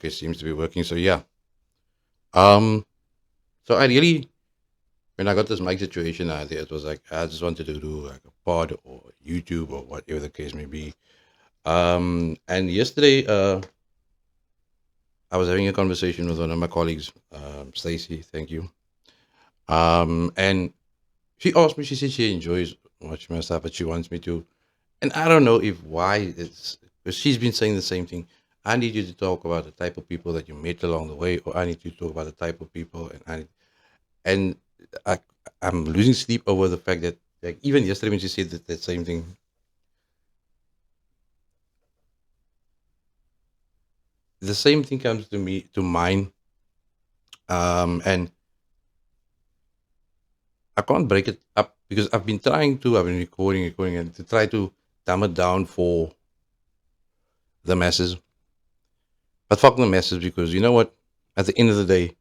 Okay, seems to be working. So yeah. Um. So I really, when I got this mic situation idea, it was like I just wanted to do like a pod or YouTube or whatever the case may be. And yesterday, I was having a conversation with one of my colleagues, Stacy. Thank you. And she asked me. She said she enjoys watching my stuff, but she wants me to. And I don't know if why it's because she's been saying the same thing. I need you to talk about the type of people that you met along the way, or I need you to talk about the type of people, and I I'm losing sleep over the fact that like even yesterday when she said that same thing, the same thing comes to me to mind, and I can't break it up because I've been recording, and to try to dumb it down for the masses, but fuck the masses because you know what? At the end of the day,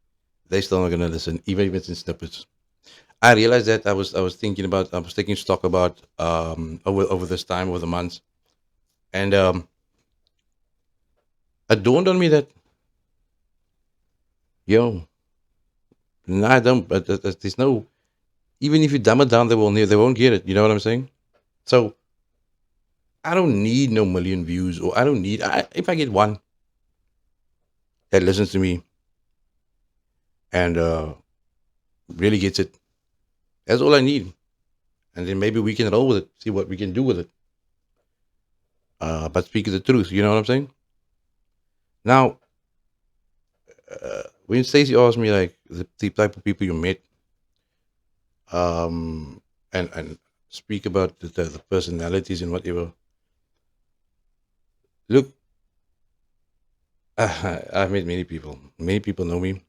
they still not gonna listen, even if it's in snippets. I realized that I was taking stock about over this time over the months, and it dawned on me that yo, no, I don't. But there's no even if you dumb it down, they won't get it. You know what I'm saying? So I don't need no million views, or I don't need if I get one that listens to me and really gets it. That's all I need, and then maybe we can roll with it, see what we can do with it. But speaking the truth, you know what I'm saying? Now, when Stacey asked me like the type of people you met, and speak about the personalities and whatever. Look, I've met many people. Many people know me.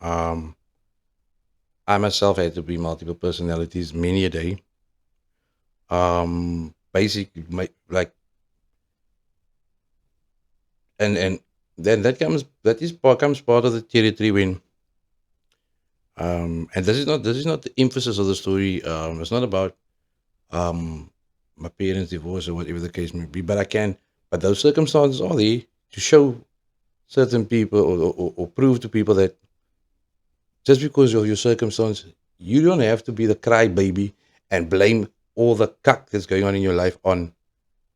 Um, I myself had to be multiple personalities many a day. Basically, like, and then that is part comes part of the territory when. And this is not the emphasis of the story. It's not about um my parents' divorce or whatever the case may be. But those circumstances are there to show certain people or prove to people that just because of your circumstance, you don't have to be the crybaby and blame all the cuck that's going on in your life on,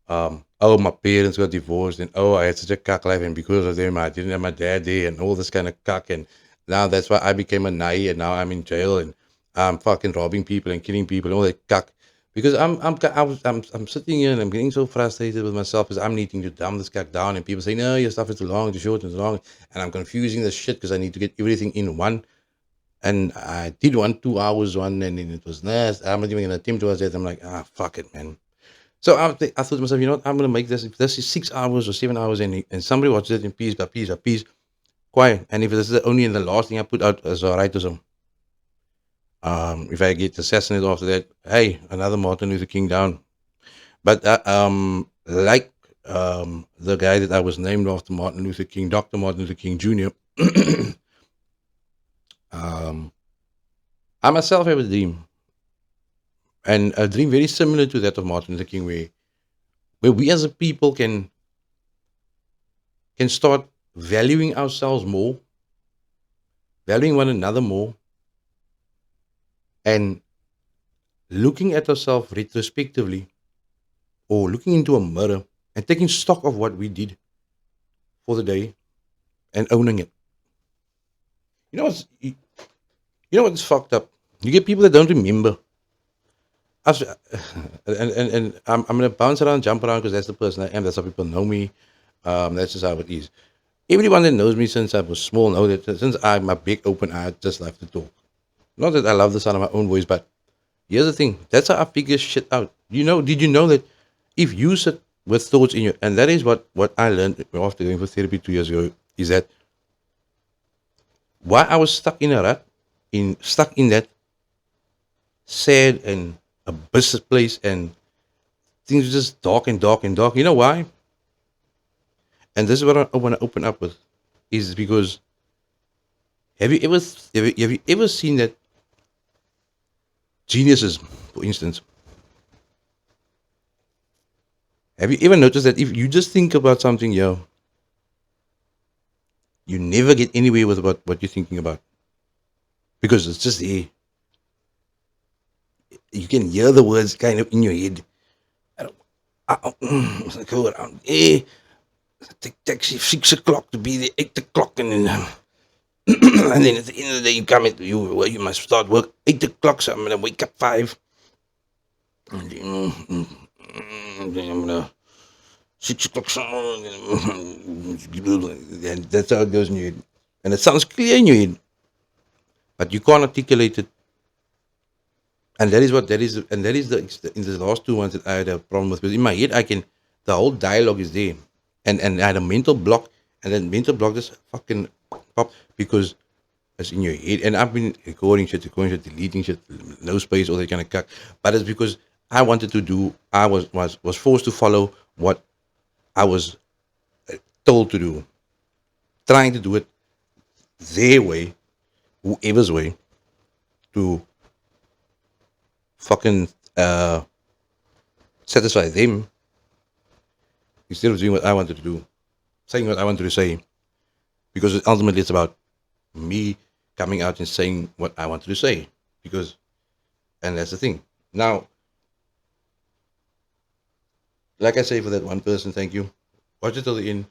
oh, my parents got divorced and oh, I had such a cuck life and because of them, I didn't have my dad there and all this kind of cuck. And now that's why I became a nai and now I'm in jail and I'm fucking robbing people and killing people and all that cuck. Because I'm sitting here and I'm getting so frustrated with myself because I'm needing to dumb this cuck down and people say, no, your stuff is too long, too short, and too long. And I'm confusing the shit because I need to get everything in one and I did 2 hours one, and then it was nice. I'm not even gonna attempt towards it. I'm like, fuck it, man. So I thought to myself, you know what? I'm gonna make this. If this is 6 hours or 7 hours, and somebody watches it in piece by piece by piece, quiet. And if this is the only and the last thing I put out as a write some, if I get assassinated after that, hey, another Martin Luther King down. But like the guy that I was named after, Martin Luther King, Dr. Martin Luther King Jr. um, I myself have a dream and a dream very similar to that of Martin Luther King, where we as a people can start valuing ourselves more, valuing one another more, and looking at ourselves retrospectively or looking into a mirror and taking stock of what we did for the day and owning it. You know what's fucked up? You get people that don't remember. Us- and I'm gonna bounce around, jump around because that's the person I am. That's how people know me. That's just how it is. Everyone that knows me since I was small know that since I'm a big open eye, I just love to talk. Not that I love the sound of my own voice, but here's the thing. That's how I figure shit out. Did you know that if you sit with thoughts in your, and that is what I learned after going for therapy 2 years ago, is that why I was stuck in that sad and abyss place and things were just dark and dark and dark. You know why? And this is what I want to open up with, is because have you ever seen that geniuses, for instance, have you ever noticed that if you just think about something, yo, You never get anywhere with what you're thinking about because it's just there. You can hear the words kind of in your head. I don't, go around. Take taxi 6 o'clock to be there 8 o'clock, and then and then at the end of the day you come into you must start work 8 o'clock. So I'm gonna wake up 5, and then I'm gonna 6 o'clock. And that's how it goes in your head, and it sounds clear in your head, but you can't articulate it. And that is what that is, and that is the in the last 2 months that I had a problem with. Because in my head, I can the whole dialogue is there, and I had a mental block, and then mental block just fucking pop because it's in your head. And I've been recording shit, deleting shit, no space, all that kind of cuck. But it's because I wanted to do. I was forced to follow what I was told to do, trying to do it their way, whoever's way, to fucking satisfy them instead of doing what I wanted to do, saying what I wanted to say, because ultimately it's about me coming out and saying what I wanted to say. Because, and that's the thing. Now, like I say, for that one person, thank you. Watch it till the end.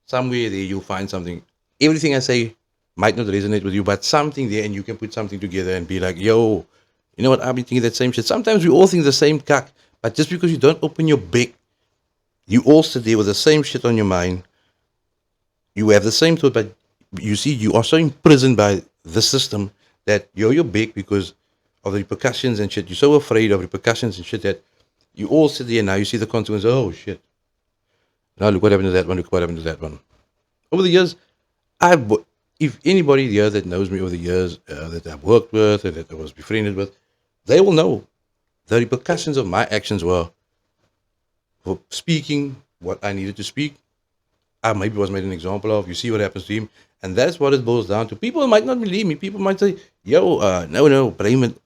Somewhere there you'll find something. Everything I say might not resonate with you, but something there, and you can put something together and be like, yo, you know what? I've been thinking that same shit. Sometimes we all think the same cuck, but just because you don't open your beak, you all sit there with the same shit on your mind. You have the same thought, but you see, you are so imprisoned by the system that you're big because of the repercussions and shit. You're so afraid of repercussions and shit that you all sit there now. You see the consequences. Oh shit! Now look what happened to that one. Look what happened to that one. Over the years, if anybody here that knows me over the years that I've worked with or that I was befriended with, they will know the repercussions of my actions were for speaking what I needed to speak. I maybe was made an example of. You see what happens to him, and that's what it boils down to. People might not believe me. People might say, "Yo, no, Raymond."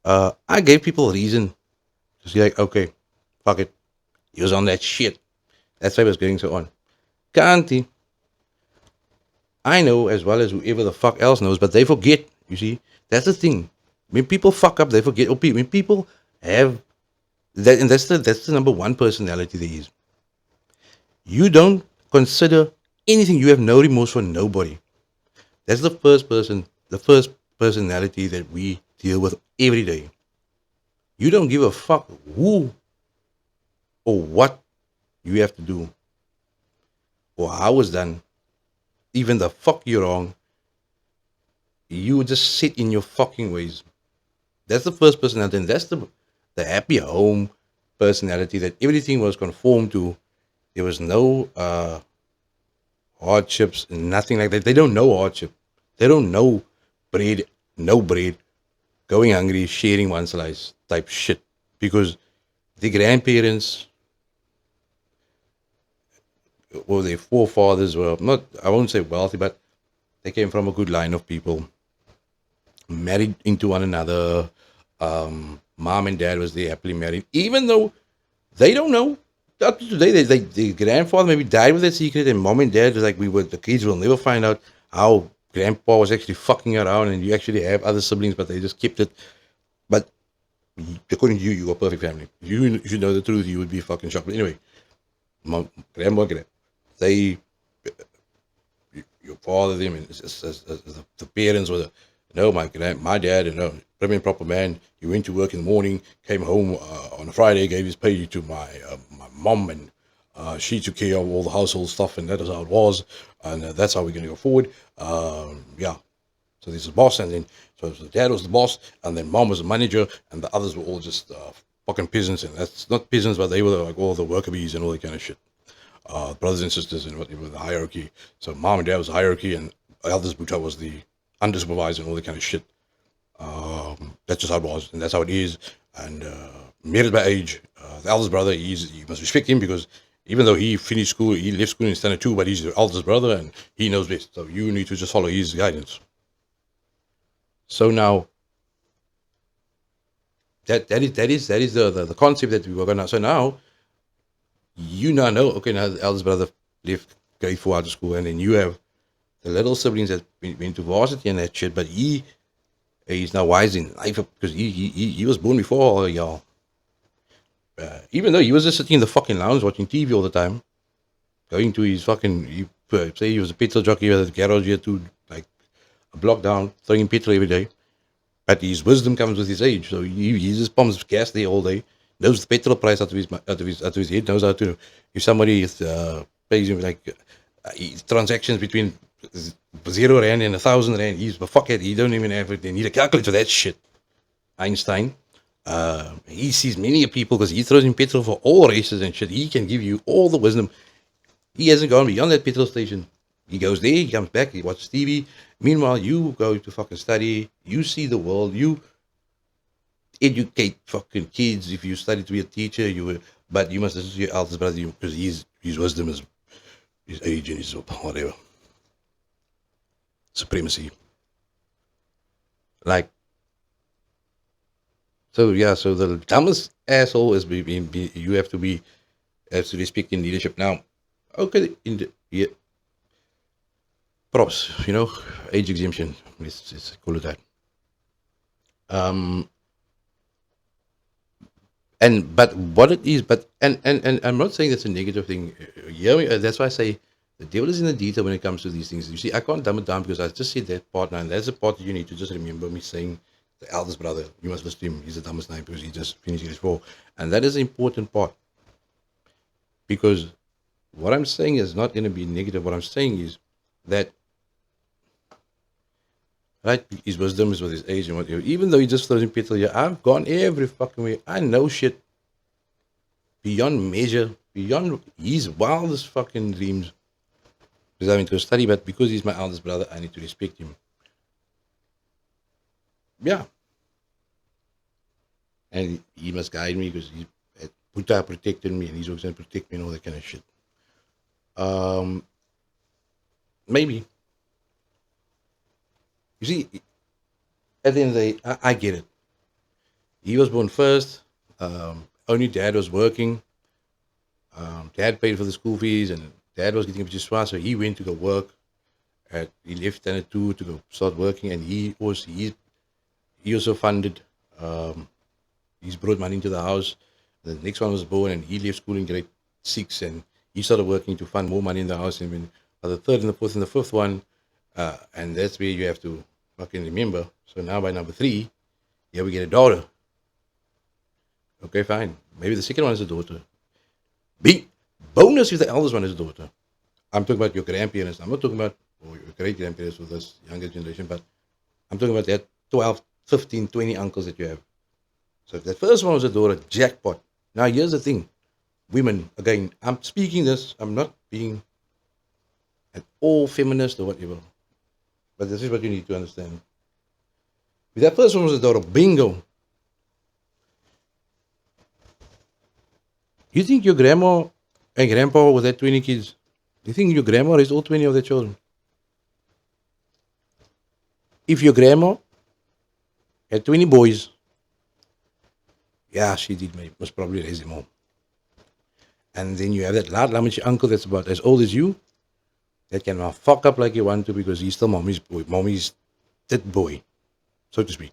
I gave people a reason to say, like, "Okay, fuck it. He was on that shit." That's why I was going so on. Kanti, I know as well as whoever the fuck else knows, but they forget. You see, that's the thing. When people fuck up, they forget. Or when people have that, and that's the number one personality there is. You don't consider anything. You have no remorse for nobody. That's the first personality that we deal with every day. You don't give a fuck who or what you have to do or how it's done. Even the fuck you're wrong. You just sit in your fucking ways. That's the first personality, and that's the happy home personality that everything was conformed to. There was no hardships, nothing like that. They don't know hardship. They don't know bread, no bread, going hungry, sharing one slice type shit. Because the grandparents or their forefathers were not, I won't say wealthy, but they came from a good line of people, married into one another. Mom and dad was there happily married, even though they don't know. Up to today, the grandfather maybe died with that secret, and mom and dad was like, the kids will never find out how grandpa was actually fucking around, and you actually have other siblings, but they just kept it. But according to you, you are a perfect family. You should know the truth. You would be fucking shocked. But anyway, mom, they, your father, them, and the parents were no, my dad, and no, prim and proper man. He went to work in the morning, came home on a Friday, gave his pay to my mom, and she took care of all the household stuff, and that is how it was, and that's how we're going to go forward. Yeah. So this is boss, and then so dad was the boss, and then mom was the manager, and the others were all just fucking peasants, and that's not peasants, but they were like all the worker bees and all that kind of shit. Brothers and sisters and whatever the hierarchy. So mom and dad was the hierarchy, and eldest Buddha was the undersupervised and all that kind of shit. That's just how it was, and that's how it is. And married by age, the eldest brother, you must respect him because even though he finished school, he left school in standard 2, but he's the eldest brother and he knows best. So you need to just follow his guidance. So now that is the concept that we were gonna. So now you now know. Okay, now the eldest brother left grade 4 out of school, and then you have the little siblings that went to varsity and that shit, but he's now wise in life because he was born before all y'all. Even though he was just sitting in the fucking lounge watching TV all the time, going to his fucking, say he was a petrol jockey at the garage here to like a block down, throwing petrol every day. But his wisdom comes with his age, so he just pumps gas there all day. Knows the petrol price out of his head. Knows how to, if somebody pays him like transactions between 0 rand and 1,000 rand, he's a fuckhead. He don't even have it. They need a calculator for that shit. Einstein. He sees many people because he throws in petrol for all races and shit. He can give you all the wisdom. He hasn't gone beyond that petrol station. He goes there, he comes back, he watches TV. Meanwhile, you go to fucking study, you see the world, you educate fucking kids. If you study to be a teacher, but you must listen to your eldest brother because his wisdom is his age and his whatever supremacy. Like, so yeah, so the dumbest asshole is you have to be has to respect in leadership. Now, okay, yeah, props, age exemption. Let's call it that. Um, but what it is, and I'm not saying that's a negative thing. Yeah, that's why I say the devil is in the detail when it comes to these things. You see, I can't dumb it down because I just said that part now, and that's the part that you need to just remember me saying the eldest brother. You must listen to him. He's the dumbest name because he just finished his four, and that is the important part because what I'm saying is not going to be negative. What I'm saying is that right, his wisdom is with his age and whatever. Even though he just throws in petrol, yeah, I've gone every fucking way. I know shit beyond measure, beyond his wildest fucking dreams. Because I went to study, but because he's my eldest brother, I need to respect him. Yeah, and he must guide me because he Buddha protected me, and he's always going to protect me and all that kind of shit. Um, maybe you see, at the end of the day, I get it. He was born first. Only dad was working. Dad paid for the school fees, and dad was getting a bit smart, so he went to go work. He left Standard 2 to go start working, and he also funded. Um, he's brought money into the house. The next one was born, and he left school in grade 6, and he started working to fund more money in the house. And when the third and the fourth and the fifth one, and that's where you have to fucking remember. So now by number 3, yeah, we get a daughter. Okay, fine. Maybe the second one is a daughter. Big bonus if the eldest one is a daughter. I'm talking about your grandparents. I'm not talking about your great grandparents with this younger generation, but I'm talking about that 12, 15, 20 uncles that you have. So if the first one was a daughter, jackpot. Now here's the thing. Women, again, I'm speaking this, I'm not being an all feminist or whatever. But this is what you need to understand. If that first one was a daughter, bingo. You think your grandma and grandpa with that 20 kids, you think your grandma raised all 20 of their children? If your grandma had 20 boys, yeah, she did must probably raise them all. And then you have that lad Lamachi uncle that's about as old as you, that can now fuck up like you want to because he's still mommy's dead boy, so to speak.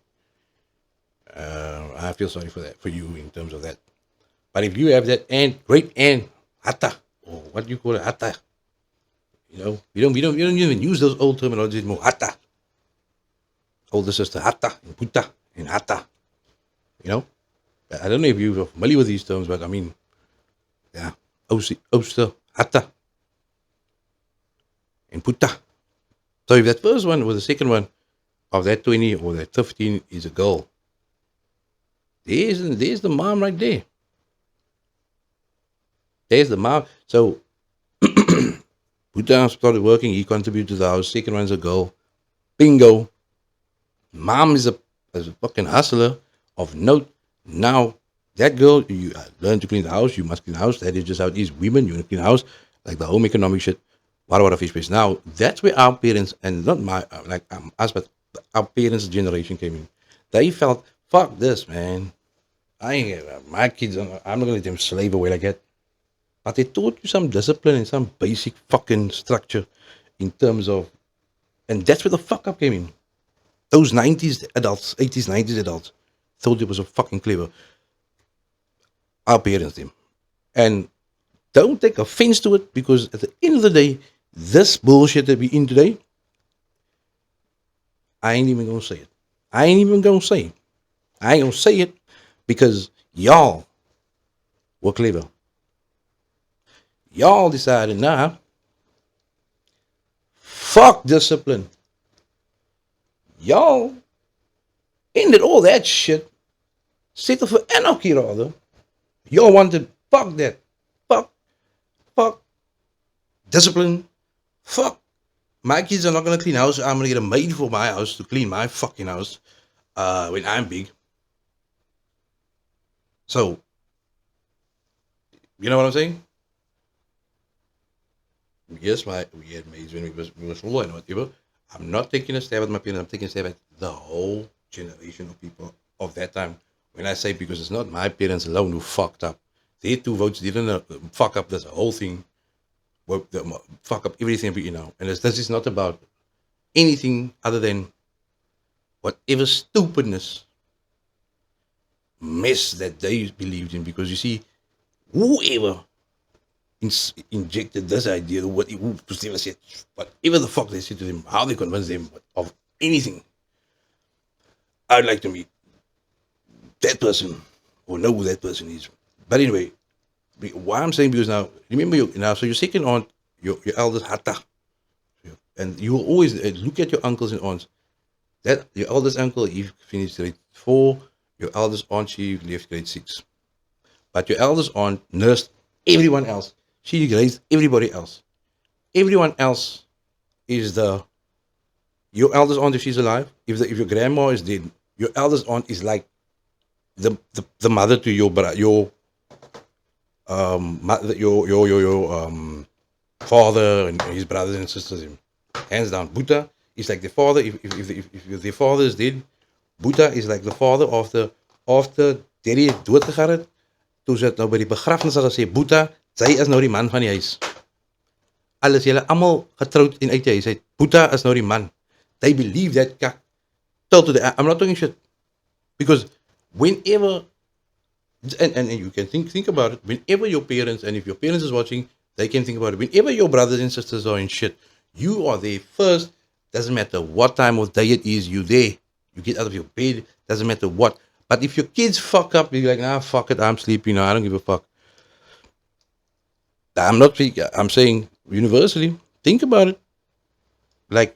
I feel sorry for you in terms of that. But if you have that aunt, great aunt, hata, or what do you call it, hata, we don't even use those old terminologies anymore. Hata, older sister, hata, and puta, and hata. You know, I don't know if you're familiar with these terms, but I mean, yeah, oster, hata, and puta. So if that first one or the second one of that 20 or that 15 is a girl, there's the mom right there. There's the mom. So Puta started working. He contributed to the house. Second one's a girl. Bingo. Mom is a fucking hustler of note. Now, that girl, you learn to clean the house. You must clean the house. That is just how it is. Women, you want to clean the house. Like the home economic shit. What fish space. Now, that's where our parents, and not my, us, but our parents' generation came in. They felt, fuck this, man. I ain't, my kids, I'm not going to let them slave away like that. But they taught you some discipline and some basic fucking structure in terms of And that's where the fuck up came in. Those 90s adults, 80s, 90s adults thought it was so fucking clever. Our parents did. And don't take offense to it because at the end of the day, this bullshit that we in today, I ain't even gonna say it. I ain't even gonna say it. I ain't gonna say it because y'all were clever. Y'all decided, nah, fuck discipline. Y'all ended all that shit. Settle for anarchy rather. Y'all wanted fuck that. Fuck, fuck discipline. Fuck. My kids are not gonna clean house. I'm gonna get a maid for my house to clean my fucking house when I'm big. So, you know what I'm saying? Yes, we had maids when we was small and whatever. I'm not taking a stab at my parents. I'm taking a stab at the whole generation of people of that time. When I say because it's not my parents alone who fucked up. Their two votes didn't fuck up this whole thing. Well, fuck up everything you know. And this is not about anything other than whatever stupidness mess that they believed in. Because you see, whoever injected this idea, what who said, whatever the fuck they said to them, how they convinced them of anything, I'd like to meet that person or know who that person is. But anyway, why I'm saying because now, remember you now, so your second aunt, your eldest Hatta, and you will always look at your uncles and aunts. That your eldest uncle, he finished grade 4, your eldest aunt, she left grade 6. But your eldest aunt nursed everyone else. She raised everybody else. Everyone else is your eldest aunt if she's alive. If your grandma is dead, your eldest aunt is like the mother to your father and his brothers and sisters. Hands down, Buddha is like the father. If the father is dead, Buddha is like the father after Daddy doodgegaan het. Toe sy het nou by die begrafnis gesê, Boeta, sy is nou die man van die huis. Alles julle almal getroud en uit die huis uit. Boeta is nou die man. They believe that kak. Till today. I'm not talking shit. Because whenever and you can think about it, whenever your parents, and if your parents is watching, they can think about it. Whenever your brothers and sisters are in shit, you are there first. Doesn't matter what time of day it is, you there. You get out of your bed, doesn't matter what. But if your kids fuck up, you're like, nah, fuck it, I'm sleeping now, I don't give a fuck. I'm saying universally, think about it. Like,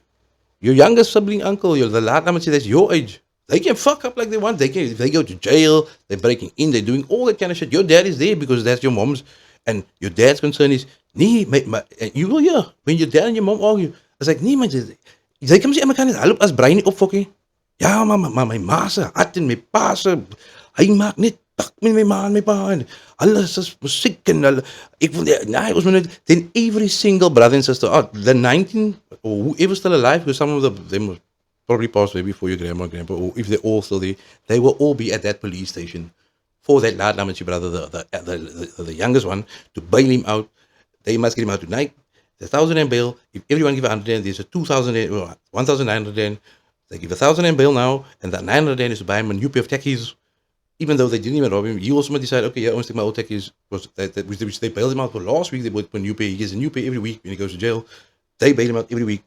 your youngest sibling uncle, the last time I say that's your age. They can fuck up like they want. If they go to jail, they're breaking in, they're doing all that kind of shit. Your dad is there because that's your mom's, and your dad's concern is, nee, you will hear when your dad and your mom argue. It's like, nee, man, they come say, I'm kind of help us brain op fucking. Ja, maar my ma se hart en my pa se, hy maak net tak met my ma en my pa en alles is musiek en hulle, ek wil, nee, ons moet net, then every single brother and sister, the 19, or whoever still alive, because some of them probably passed away before your grandma and grandpa, or if they're all still there, they will all be at that police station for that lad Namachi brother, the youngest one, to bail him out. They must get him out tonight. The 1,000 bail. If everyone give 100, there's a 2,000, 1,900. They give 1,000 bail now, and that 900 is to buy him a new pair of techies. Even though they didn't even rob him, he also might decide, okay, yeah, I want to take my old techies, which they bailed him out for last week. They bought a new pair. He gets a new pair every week when he goes to jail. They bail him out every week.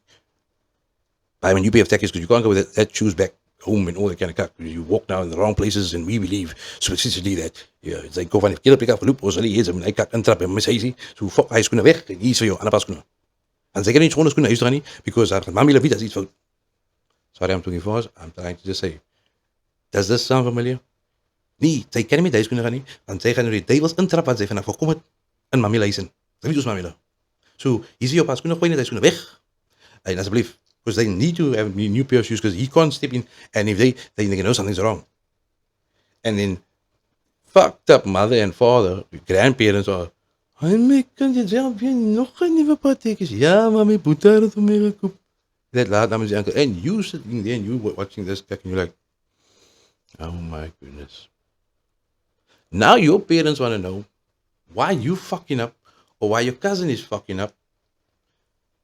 Buy him a new pair of techies because you can't go with that shoes back home and all that kind of crap. You walk now in the wrong places, and we believe specifically that they go van die verkeerde plek af geloop, ons hulle hier is, en hy kak intrap en mis huisie, so fuck, hy skoene weg, hier is vir jou, ander pas skoene. En sy kan nie skone skoene huis toe gaan nie, because haar mami Levita is iets fout. Sorry, I'm talking fast. I'm trying to just say, does this sound familiar? Nee, sy kan nie met die skoene gaan nie, want sy gaan nou die duivels intrap, want sy vanaf gekom het in mami huis in. Sy weet ons mami daar. So, hier is jy op haar skoene, gooi net die skoene weg. En asseblief, because they need to have new pair of shoes, because he can't step in, and if they know something's wrong. And then, fucked up mother and father, grandparents are, hy kan jy self weer nog 'n nuwe patek is. Ja, maar my boetie het hom mee gekoop. That laat dames en uncle, and you sitting there and you watching this, and you're like, oh my goodness. Now your parents want to know why you fucking up, or why your cousin is fucking up.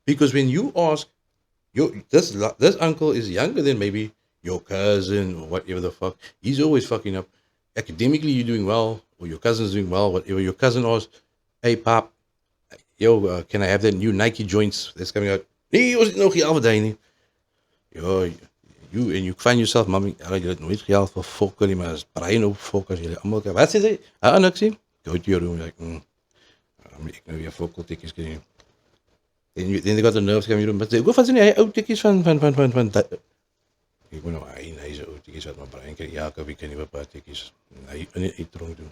Because when you ask This uncle is younger than maybe your cousin or whatever the fuck. He's always fucking up. Academically, you're doing well, or your cousin's doing well, whatever. Your cousin asks, "Hey, pop, yo, can I have that new Nike joints that's coming out?" Nee, was nog geld verdienen. Yo, you find yourself, mommy, je hebt nooit geld voor fokken, maar als brein op fokken, als jullie allemaal wat is het? Ah, niks zien. Go to your room, like, ik nou weer fokkeltikjes krijgen. Then they got the nerves coming room. Maar ik van zijn oude tikjes van dat. Ik moet nou hij zo oude tikjes uit mijn brein krijgen. Ja, ik heb een paar tikjes. Nee, ik dronk doen.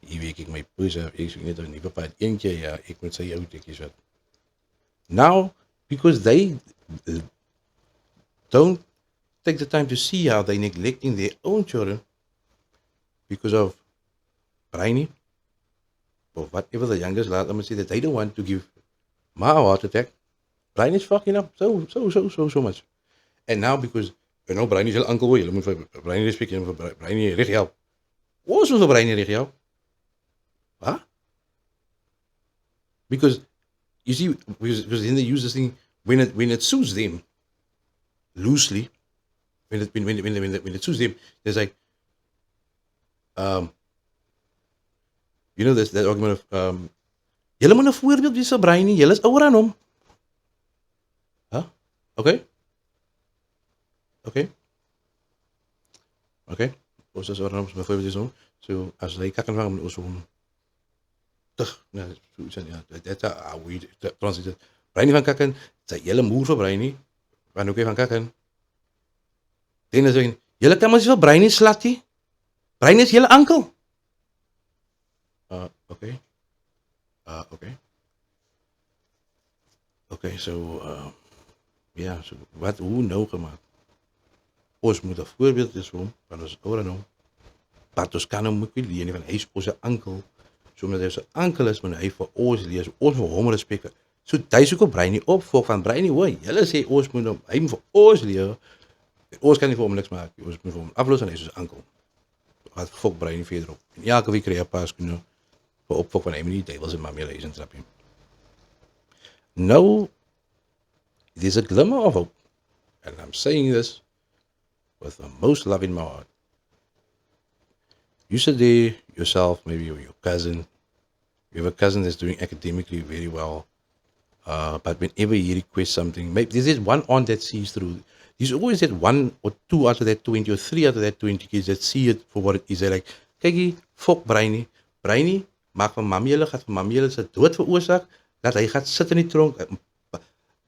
Die week ik mijn pus heb, ik zoek net een nieuwe paar eentje, ja, ik moet zeggen oude tikjes uit. Now, because they don't take the time to see how they neglecting their own children because of brainy or whatever the youngest laat them say that they don't want to give my heart attack. Brain is fucking up so much. And now because Brain is heel uncle hoor, jy moet vir Brain respek en vir Brain reg help. Ons moet vir Brain reg help. Huh? Because you see, because then they use this thing when it suits them loosely. When it suits them, there's like there's that argument of julle moet 'n voorbeeld wees vir Brain nie. Julle is ouer aan hom. Huh? Okay. Ons is ouer aan hom, so byvoorbeeld is hom. So as hy kan vang met ons hom. Tug, nee, so ja, dit we transit. Brain van kakken, sy hele moer vir Brain nie. Want ook van kakken. Dan is hy, julle kan mos nie vir Brain nie slat nie. Brain is julle uncle. Okay. Okay, so ja, so wat hoe nou gemaak? Ons moet 'n voorbeeld wees vir hom, want ons is ouer aan hom. Maar ons kan hom ook nie leer nie, want hy is ons uncle. So omdat hy ons uncle is, moet hy vir ons leer, ons vir hom respek. So hy soek op Brain nie opvolg van Brain nie, hoor. Julle sê ons moet hom, hy moet vir ons leer. Ons kan nie vir hom niks maak nie. Ons moet vir hom aflos en hy is ons uncle. Wat fok Brain nie verder op. En elke week kry hy 'n paar skoene vir opvolg van hy moet nie duiwels en mamie lees en trap nie. Nou, there's a glimmer of hope. And I'm saying this with the most love in my heart. You sit there yourself, maybe with your cousin. You have a cousin that's doing academically very well. But whenever he requests something, maybe there's this one aunt that sees through. There's always that one or two out of that 20 or three out of that 20 kids that see it for what it is. They're like, kykie, fok Brainy. Brainy, maak van mamie hulle, gaat van mamie hulle sy dood veroorsaak, dat hy gaat sit in die tronk.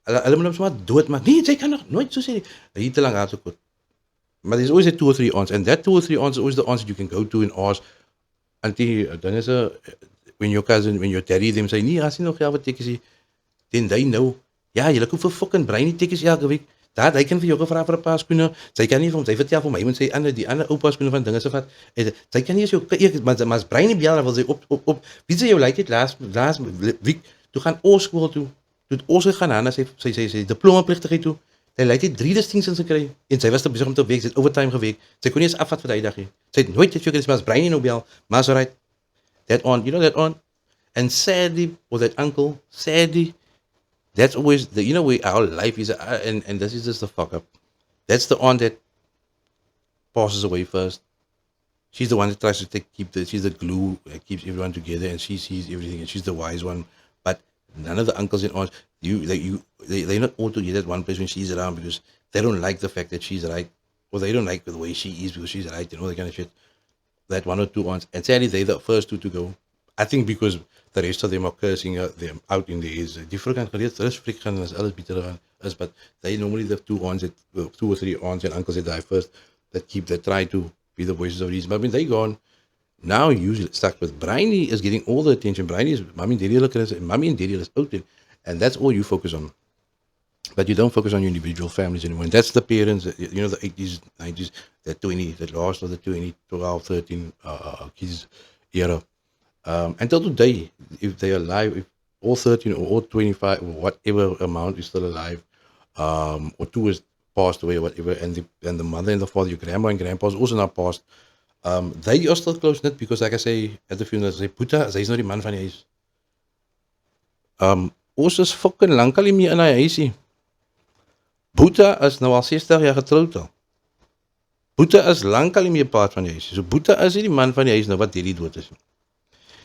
Hulle moet hom sommer dood maak. Nee, sy kan nog nooit so sê. Hy te lang haar so kort. But there's always a 2 or 3 aunts, and that 2 or 3 aunts is always the aunts that you can go to and ask. Auntie, dan is when your cousin, when your daddy them say, nee, as jy nog geld wat tikkies hier, then they know, ja, jy koop vir fucking Brainy tikkies elke week. Dat hy kan vir jou gevra vir 'n paar skoene. Sy kan nie vir hom, sy vertel vir my, hy moet sy die ander oupa skoene van dinge so vat. Sy kan nie as jou maar as Brainy bel, wil sy op wie sê jou like dit laas week toe gaan ons skool toe. Toe ons gegaan aan sy diploma pligtigheid toe. Sy lyk dit 3 distinctions gekry en sy was te besig om te werk, sy het overtime gewerk. Sy kon nie eens afvat vir daai dag nie. Sy het nooit dit vir Christmas Brainy nou bel, maar so right. That aunt, you know that aunt? And sadly, or that uncle, sadly, that's always the where our life is, and this is just the fuck up. That's the aunt that passes away first. She's the one that tries to she's the glue that keeps everyone together, and she sees everything, and she's the wise one. But none of the uncles and aunts, they're not all together at one place when she's around because they don't like the fact that she's right, or they don't like the way she is because she's right and all that kind of shit. That 1 or 2 aunts, and sadly they're the first 2 to go. I think because the rest of them are cursing them out in the is different kan geleerd, is frik gaan as alles beter gaan is, but they normally the 2 aunts that 2 or 3 aunts and uncles that die first that try to be the voices of reason. But when they gone, now usually stuck with Brainy is getting all the attention. Brainy is mommy and daddy and mommy and daddy is out there, and that's all you focus on. But you don't focus on your individual families anymore. And that's the parents, the 80s, 90s, that last of the 20, 12, 13 kids era. Until today, if they're alive, if all 13 or all 25 or whatever amount is still alive, or 2 is passed away or whatever, and the mother and the father, your grandma and grandpa is also not passed, they are still close knit because, like I say at the funeral, they put he's not the man van die huis. Ons is fucking lankal nie meer in hy huisie. Boeta is nou al 60 jaar getroud al. Boeta is lang al nie meer part van die huis. So Boeta is nie die man van die huis nou wat Daddy dood is.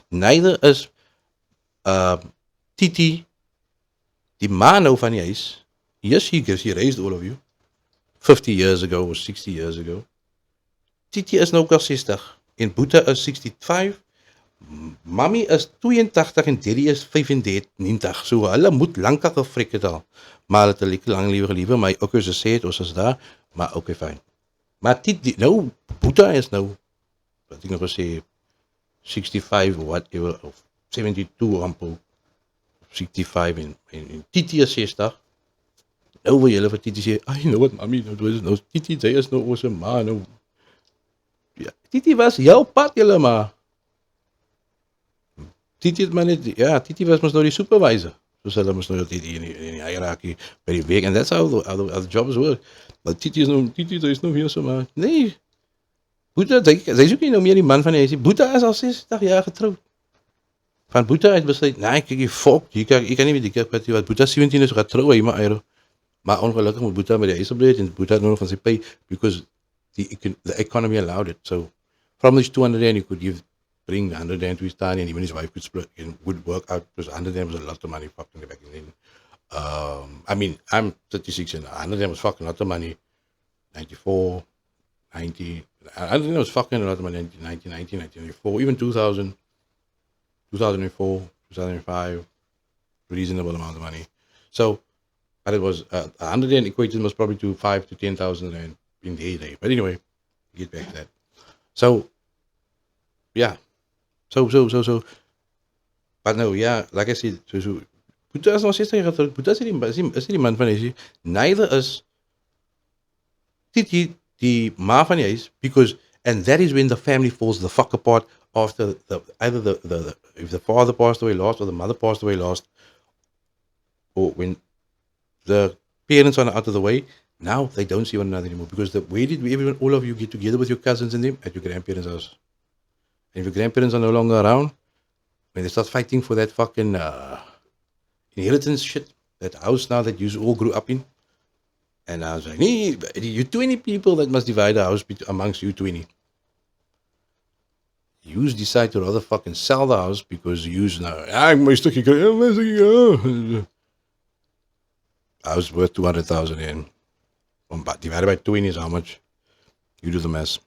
Neither is Titi die ma nou van die huis. Yes, she raised all of you 50 years ago or 60 years ago. Titi is nou ook al 60 en Boeta is 65. Mami is 82 en Daddy is 95. So hulle moet lankal gefrik het al. Maar hulle het 'n lekker lang lewe, maar ook as sê het ons is daar, maar okay fyn. Maar Titi nou Boeta is nou wat ek nog gesê 65 or whatever of 72 amper 65 en Titi is 60. Nou wil julle vir Titi sê, "Ai, nou wat mami nou Titi, sy is nou ons ma nou." Ja, Titi was jou pad julle maar. Titi het maar net Titi was mos nou die supervisor. Soos hulle mos nou Titi in die hierarchy by die werk and that's how the jobs work. But Titi is nou hier so maar. Nee. Boeta, sy is ook nie nou meer die man van die huis nie. Boeta is al 60 jaar getroud. Van Boeta het besluit, nee, kyk die fok, ek kan nie met die kyk wat Boeta 17 is getrou, hy maar eiro. Maar ongelukkig moet Boeta met die huis gebly en Boeta het nou nog van sy pay because the economy allowed it. So from this 200 rand you could bring the 100 rand to his tiny and even his wife could split and would work out because 100 rand was a lot of money fucking back then. I mean, I'm 36 and 100 rand was fucking a lot of money. 94, 90, 100 rand was fucking a lot of money. 1990, 1994, even 2000, 2004, 2005, reasonable amount of money. So, but it was 100 rand equated was probably to 5 to 10,000 rand in the heyday. But anyway, get back to that. So, yeah. So. But no, yeah, like I said, so Boeta is nog 60 jaar getroud. Boeta is die man van die huis. Neither is Titi die ma van die huis, because, and that is when the family falls the fuck apart after either if the father passed away last or the mother passed away last, or when the parents are out of the way, now they don't see one another anymore. Because where did everyone, all of you get together with your cousins and them? At your grandparents' house. And if your grandparents are no longer around, when they start fighting for that fucking inheritance shit, that house now that you all grew up in, and I was like, nee, you 20 people that must divide the house amongst you 20. You decide to rather fucking sell the house because you now, my stukje, house worth 200,000 yen. Divided by 20 is how much? You do the math.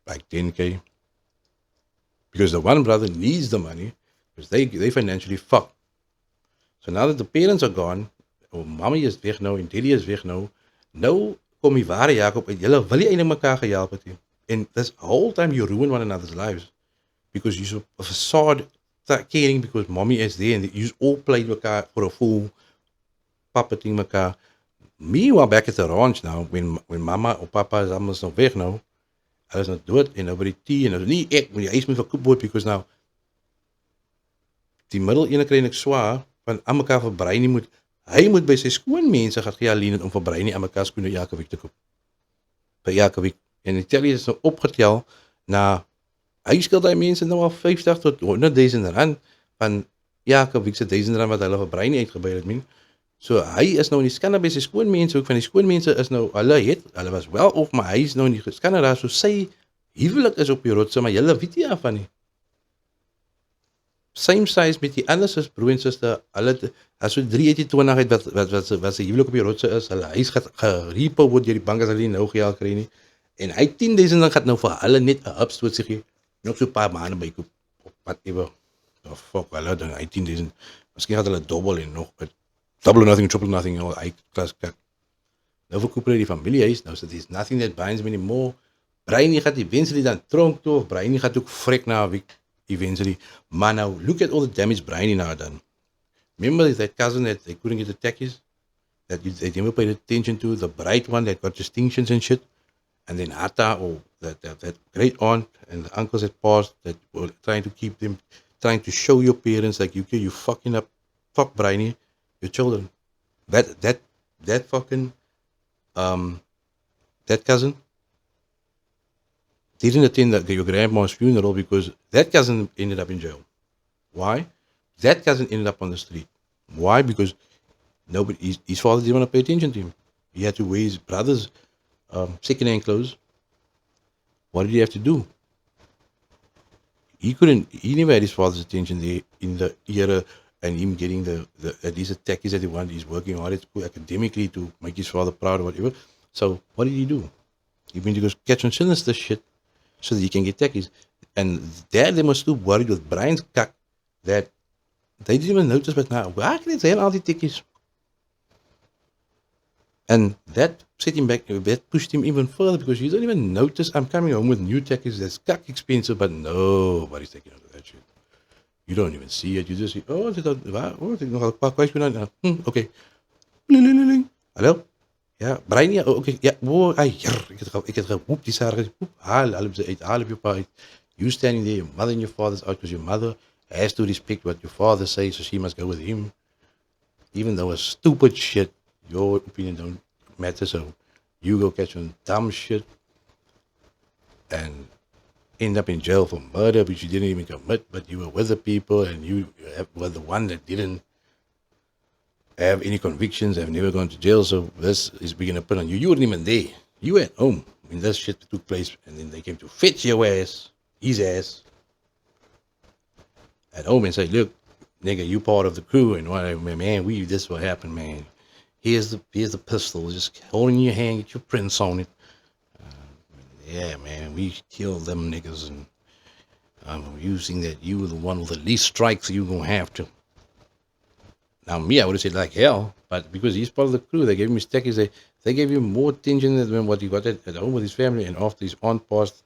Like 10K. Because the one brother needs the money because they financially fucked. So now that the parents are gone, or mommy is weg nou en daddy is weg nou, nou kom die ware Jacob uit. Julle wil nie eintlik mekaar gehelp het nie. And this whole time you ruin one another's lives because you're so a facade caring because mommy is there and you all played mekaar for a fool, puppeting mekaar. Meanwhile back at the ranch now, when mama or papa is almost nog weg nou, hulle is nou dood en nou by die tea en nou nie ek, want die huis moet verkoop word because nou die middel ene kry ek swaar van aan mekaar vir Breini moet, hy moet by sy skoonmense gaan gee alleen om vir Breini aan mekaar skoene elke week te koop. By elke week. En die tel is nou opgetel na, hy skuld die mense nou al 50 tot 100,000 rand van elke week se 1000 rand wat hulle vir Breini uitgebuil het, min. So hy is nou in die skanner by sy skoonmense, ook van die skoonmense is nou, hulle was wel of, maar hy is nou in die skanner daar, so sy huwelik is op die rotse, maar julle weet nie af van nie. Same size met die ander sis, broer en sister, hulle, as so 320 uit wat sy huwelik op die rotse is, hulle huis gaat gerepo word deur die bank as hulle nie nou geld kry nie, en hy 10,000 dan gaat nou vir hulle net 'n hupstoot sig gee, nog so 'n paar maande bykoop, op whatever, oh fuck, hulle dan hy 10,000, miskien gaat hulle dobbel en nog, double or nothing, triple nothing, hy klas kak. Nou verkoop hulle die familiehuis, nou so there's nothing that binds me anymore. Breini gaat eventually dan tronk toe, of Breini gaat ook vrek na 'n week, eventually. Maar now, look at all the damage Breini now done. Remember that cousin that they couldn't get the techies? That they never paid attention to, the bright one that got distinctions and shit? And then Atta, or that great aunt, and the uncles that passed, that were trying to keep them, trying to show your parents, like, you fucking up, fuck Breini, your children. That fucking, that cousin didn't attend your grandma's funeral because that cousin ended up in jail. Why? That cousin ended up on the street. Why? Because Nobody, his father didn't want to pay attention to him. He had to wear his brother's second-hand clothes. What did he have to do? He couldn't. He never had his father's attention there in the era, and him getting the at least the techies that he wanted. He's working hard at school academically to make his father proud or whatever. So what did he do? He went to go catch on sinister shit so that he can get techies. And dad, they must still worried with Brian's cock that they didn't even notice, but now why can they all the techies? And that set him back, that pushed him even further because you don't even notice I'm coming home with new techies that's cock expensive, but nobody's taking note of that shit. You don't even see it. You just see, oh, dit nog een paar gedaan. Oké. Hallo? Ja, Brian, ja, oké. Ja, oh, ay, ik heb gehoep, die zagen, haal ze uit, haal je pa uit. You standing there, your mother and your father's out because your mother has to respect what your father says, so she must go with him. Even though it's stupid shit, your opinion don't matter, so you go catch on dumb shit and end up in jail for murder, which you didn't even commit, but you were with the people and you were the one that didn't have any convictions, have never gone to jail. So this is being put on you. You weren't even there. You were at home when this shit took place, and then they came to fetch your ass, his ass, at home and say, "Look, nigga, you part of the crew, and whatever, man. This what happened, man. Here's the pistol, just holding in your hand, get your prints on it. Yeah, man, we killed them niggas, and I'm using that you were the one with the least strikes, so you gonna have to." Now, me, I would have said like hell, but because he's part of the crew, they gave him his techies. They gave him more attention than what he got at home with his family. And after his aunt passed,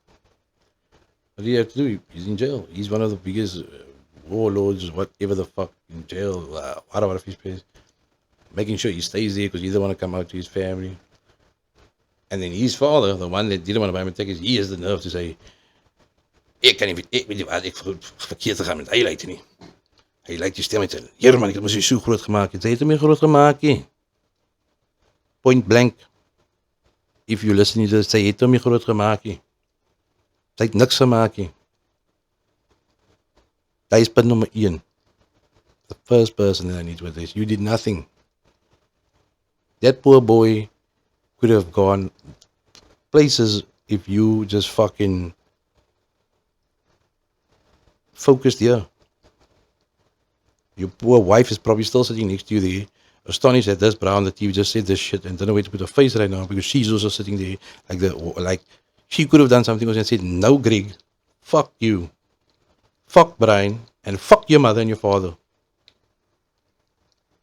what do you have to do? He's in jail. He's one of the biggest warlords, whatever the fuck, in jail. What out of his place, making sure he stays there because he doesn't want to come out to his family. And then his father, the one that didn't want to buy him a techies, he has the nerve to say, "Ik kan niet, ik weet niet wat ik verkeerd gaan met hij lijkt niet. Hij lijkt je stemmetje. Hier man, ik heb je zo groot gemaakt. Het heeft hem meer groot gemaakt. Point blank. If you listen to this, hij heeft hem meer groot gemaakt. Hij heeft niks gemaakt. Dat is punt nummer 1. The first person that I need with this. You did nothing. That poor boy could have gone places if you just fucking focused here. Your poor wife is probably still sitting next to you there, astonished at this brown that you just said this shit and don't know where to put her face right now because she's also sitting there like she could have done something and said, "No, Greg, fuck you, fuck Brian, and fuck your mother and your father."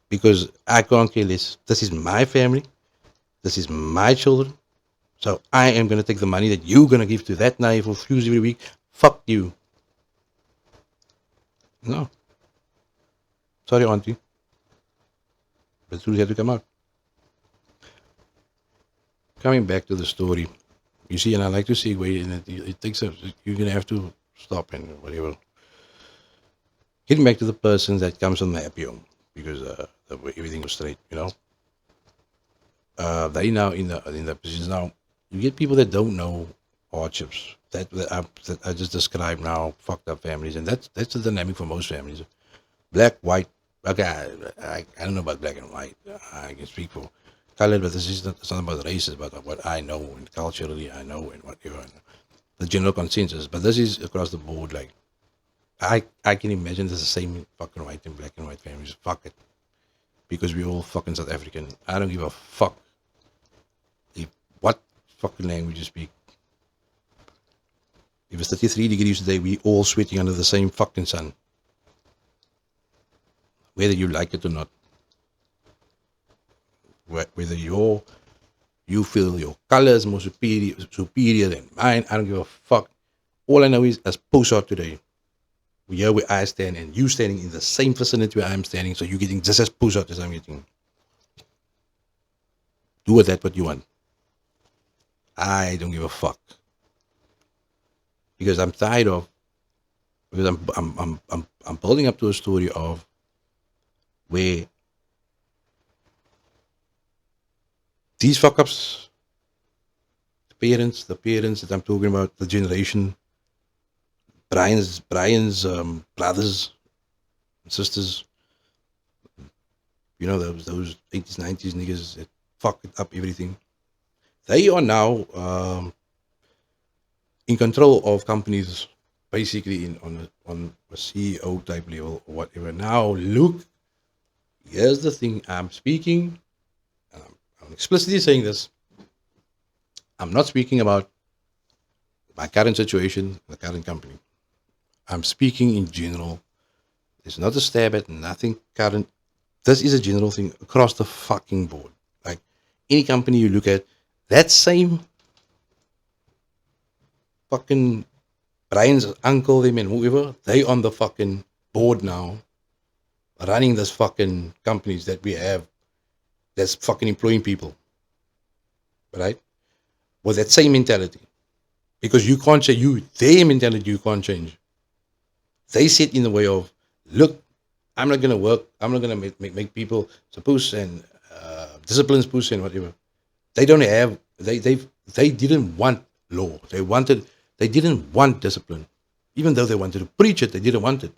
Because I can't care less. This is my family. This is my children. So I am going to take the money that you're going to give to that knife for fuse every week. Fuck you. No. Sorry, auntie. But the truth had to come out. Coming back to the story, you see, and I like to segue, and it takes a, you're going to have to stop and whatever. Getting back to the person that comes from the happy home, because everything was straight, you know. They now in the positions now. You get people that don't know hardships that I just described now, fucked up families, and that's the dynamic for most families. Black, white. Okay, I don't know about black and white. I can speak for colored, but this is not, it's not about races, but what I know and culturally I know and whatever. And the general consensus. But this is across the board. Like I can imagine there's the same fucking white and black and white families. Fuck it, because we're all fucking South African. I don't give a fuck if what fucking language you speak. If it's 33 degrees today, we all sweating under the same fucking sun. Whether you like it or not. Whether you feel your color is more superior than mine, I don't give a fuck. All I know is as post out today. Here where I stand and you standing in the same vicinity where I'm standing, so you're getting just as post out as I'm getting. Do with that what you want. I don't give a fuck. Because I'm tired of, because I'm building up to a story of where these fuck ups, the parents that I'm talking about, the generation, Brian's brothers and sisters, You know, those 80s, 90s niggas that fucked up everything. They are now in control of companies, basically on a CEO type level or whatever. Now, look, here's the thing. I'm speaking. I'm explicitly saying this. I'm not speaking about my current situation, the current company. I'm speaking in general. It's not a stab at nothing current. This is a general thing across the fucking board. Like any company you look at, that same fucking Brian's uncle, them and whoever, they on the fucking board now, running this fucking companies that we have that's fucking employing people, right? With that same mentality. Because you can't change their mentality you can't change. They sit in the way of, look, I'm not gonna work, I'm not gonna make people suppose and disciplines push and whatever. They don't have they didn't want law. They didn't want discipline. Even though they wanted to preach it, they didn't want it.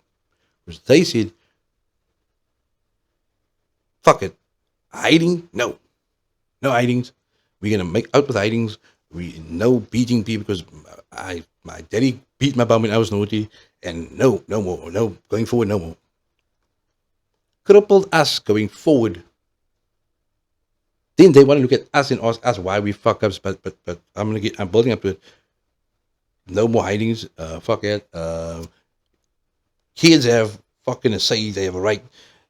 Because they said, fuck it. Hiding? No. No hidings. We're gonna make out with hidings. We no beating people because my daddy beat my bum when I was naughty, and no more. No going forward, no more. Crippled us going forward. Then they want to look at us and ask us why we fuck ups, but I'm building up to it. No more hidings. Fuck it. Kids have fucking a say. They have a right.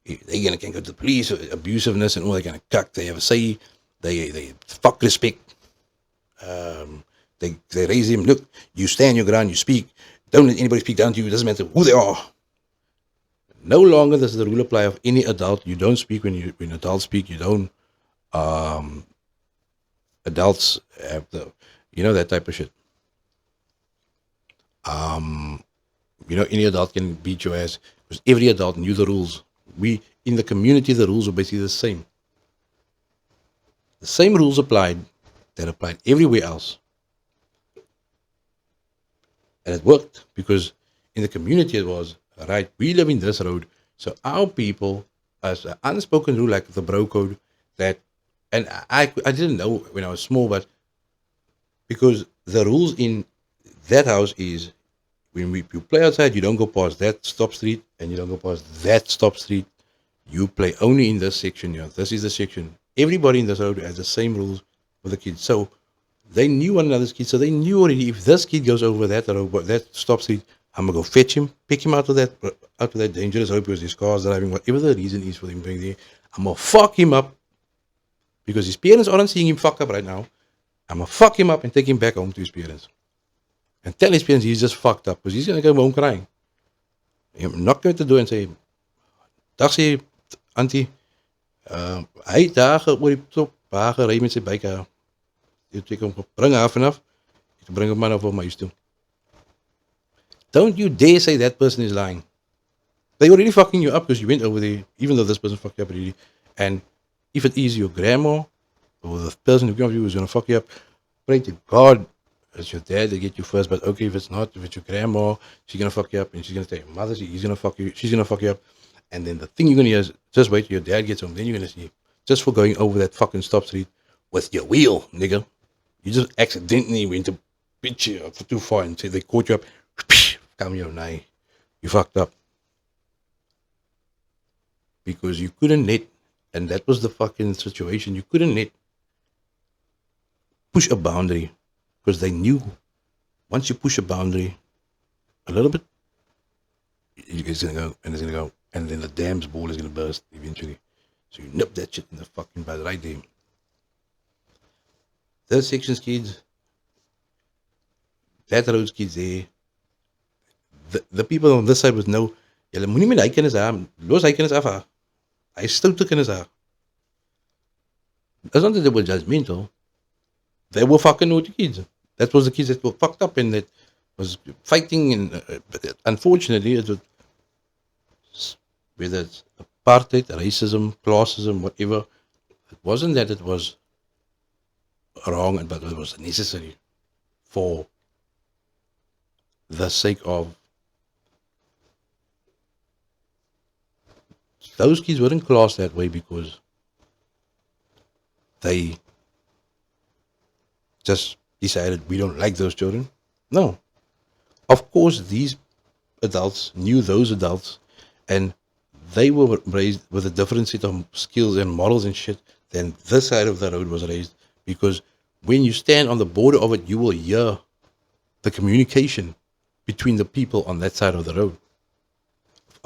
They gonna can go to the police, abusiveness and all that kind of cuck. They have a say. They fuck respect. They raise him. Look, you stand your ground. You speak. Don't let anybody speak down to you. It doesn't matter who they are. No longer does the rule apply of any adult. You don't speak when adults speak. You don't. Adults have the, that type of shit. Any adult can beat your ass because every adult knew the rules. We in the community, the rules were basically the same. The same rules applied that applied everywhere else, and it worked because in the community it was right. We live in this road, so our people, as an unspoken rule like the bro code, that, and I didn't know when I was small, but because the rules in that house is when you play outside, you don't go past that stop street and you don't go past that stop street. You play only in this section. This is the section. Everybody in this road has the same rules with the kids. So they knew one another's kids. So they knew already if this kid goes over that road, that stop street, I'm gonna go fetch him, pick him out of that dangerous road because his car's driving, whatever the reason is for him being there. I'm gonna fuck him up because his parents aren't seeing him fuck up right now. I'm gonna fuck him up and take him back home to his parents. And tell his parents he's just fucked up because he's going to go home crying. I'm not going to do and say, dag sê, auntie, hy het daar oor die top, waar gery met sy bike. Jy het hom gebring af en af, jy bring hom maar na my huis toe. Don't you dare say that person is lying. They already fucking you up because you went over there, even though this person fucked you up already. And if it is your grandma or the person who comes to you who's going to fuck you up, pray to God it's your dad to get you first. But okay, if it's not, if it's your grandma, she's going to fuck you up. And she's going to tell your mother, he's going to fuck you, she's going to fuck you up. And then the thing you're going to hear is, just wait till your dad gets home. Then you're going to see, just for going over that fucking stop street with your wheel, nigga. You just accidentally went to pitch you for too far and say they caught you up. Come here, nah, you fucked up. Because you couldn't let, and that was the fucking situation, you couldn't let push a boundary because they knew once you push a boundary a little bit, it's gonna go and it's gonna go, and then the dam's ball is gonna burst eventually. So you nip that shit in the fucking bud right there. Those sections kids, that roads kids there, the people on this side was no, julle moenie met hy kinders aan, los hy kinders af. Hy stoute kinders af. That's not that they were judgmental. They were fucking naughty kids. That was the kids that were fucked up and that was fighting. And but unfortunately, it was, whether it's apartheid, racism, classism, whatever, it wasn't that it was wrong, but it was necessary for the sake of Those kids weren't classed that way because they just decided we don't like those children. No. Of course, these adults knew those adults and they were raised with a different set of skills and morals and shit than this side of the road was raised. Because when you stand on the border of it, you will hear the communication between the people on that side of the road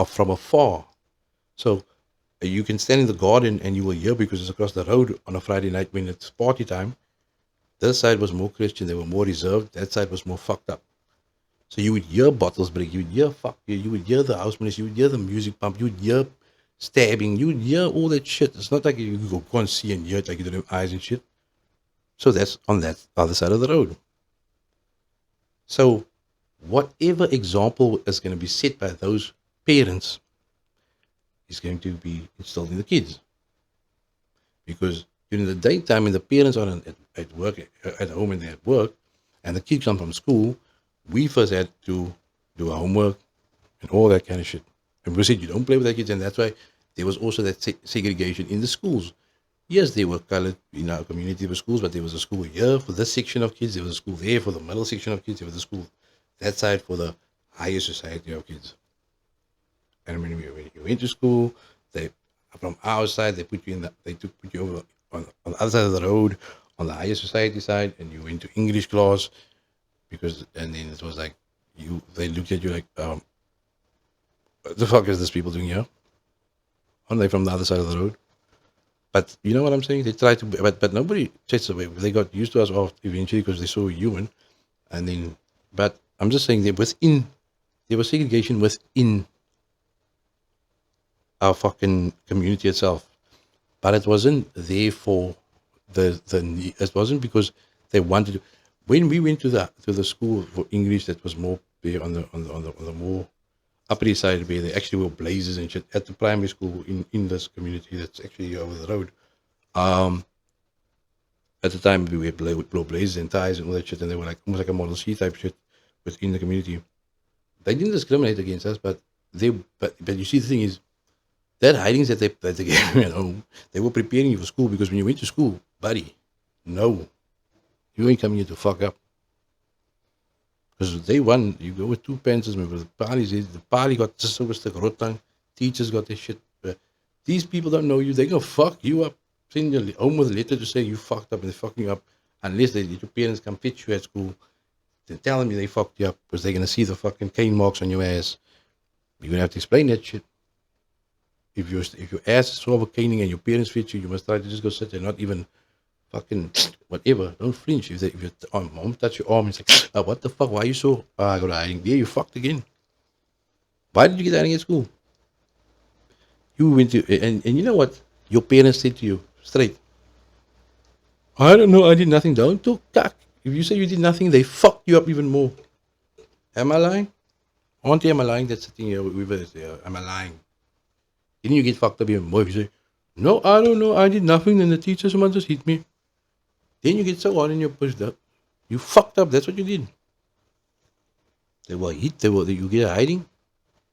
from afar. So you can stand in the garden and you will hear because it's across the road on a Friday night when it's party time. This side was more Christian, they were more reserved. That side was more fucked up. So you would hear bottles break, you would hear fuck you would hear the house minister, you would hear the music pump, you would hear stabbing, you would hear all that shit. It's not like you go and see and hear it like you don't have eyes and shit. So that's on that other side of the road. So whatever example is going to be set by those parents is going to be installed in the kids. Because during the daytime when the parents are at work, at home and they're at work, and the kids come from school, we first had to do our homework and all that kind of shit. And we said, you don't play with that kids. And that's why there was also that segregation in the schools. Yes, they were colored in our community of schools, but there was a school here for this section of kids. There was a school there for the middle section of kids. There was a school that side for the higher society of kids. And when you went to school, they from our side they put you put you over on the other side of the road on the higher society side, and you went to English class and then it was like they looked at you like what the fuck is this people doing here? Aren't they from the other side of the road? But you know what I'm saying? They tried to, but nobody chased away. They got used to us off eventually because they saw a human, and then. But I'm just saying there was segregation within our fucking community itself, but it wasn't there for it wasn't because they wanted to. When we went to the school for English, that was more there on the more Upper East Side, where they actually wore blazers and shit at the primary school in this community that's actually over the road. At the time we would blow blazers and ties and all that shit, and they were like almost like a Model C type shit within the community. They didn't discriminate against us, but you see the thing is that hidings that they gave me at home, they were preparing you for school because when you went to school, buddy, no, you ain't coming here to fuck up. Because day one, you go with two pencils, remember the party got just over the rotang, teachers got their shit. But these people don't know you, they're gonna fuck you up. Send your home with a letter to say you fucked up and they're fucking you up. Unless your parents come fetch you at school, then tell them they fucked you up because they're gonna see the fucking cane marks on your ass. You're gonna have to explain that shit. If your ass is so over caning and your parents fetch you must try to just go sit there, not even fucking whatever. Don't flinch. If your mom touch your arm and say, oh, what the fuck? Why are you so? I go to hiding. There, you fucked again. Why did you get hiding at school? You went to and you know what your parents said to you straight. I don't know. I did nothing. Don't talk cock. If you say you did nothing, they fucked you up even more. Am I lying? Auntie, am I lying? That's the thing here. Am I lying? Didn't you get fucked up even more if you say, no, I don't know. I did nothing. Then the teacher, someone just hit me. Then you get so on and you're pushed up. You fucked up. That's what you did. They were hit. You get hiding.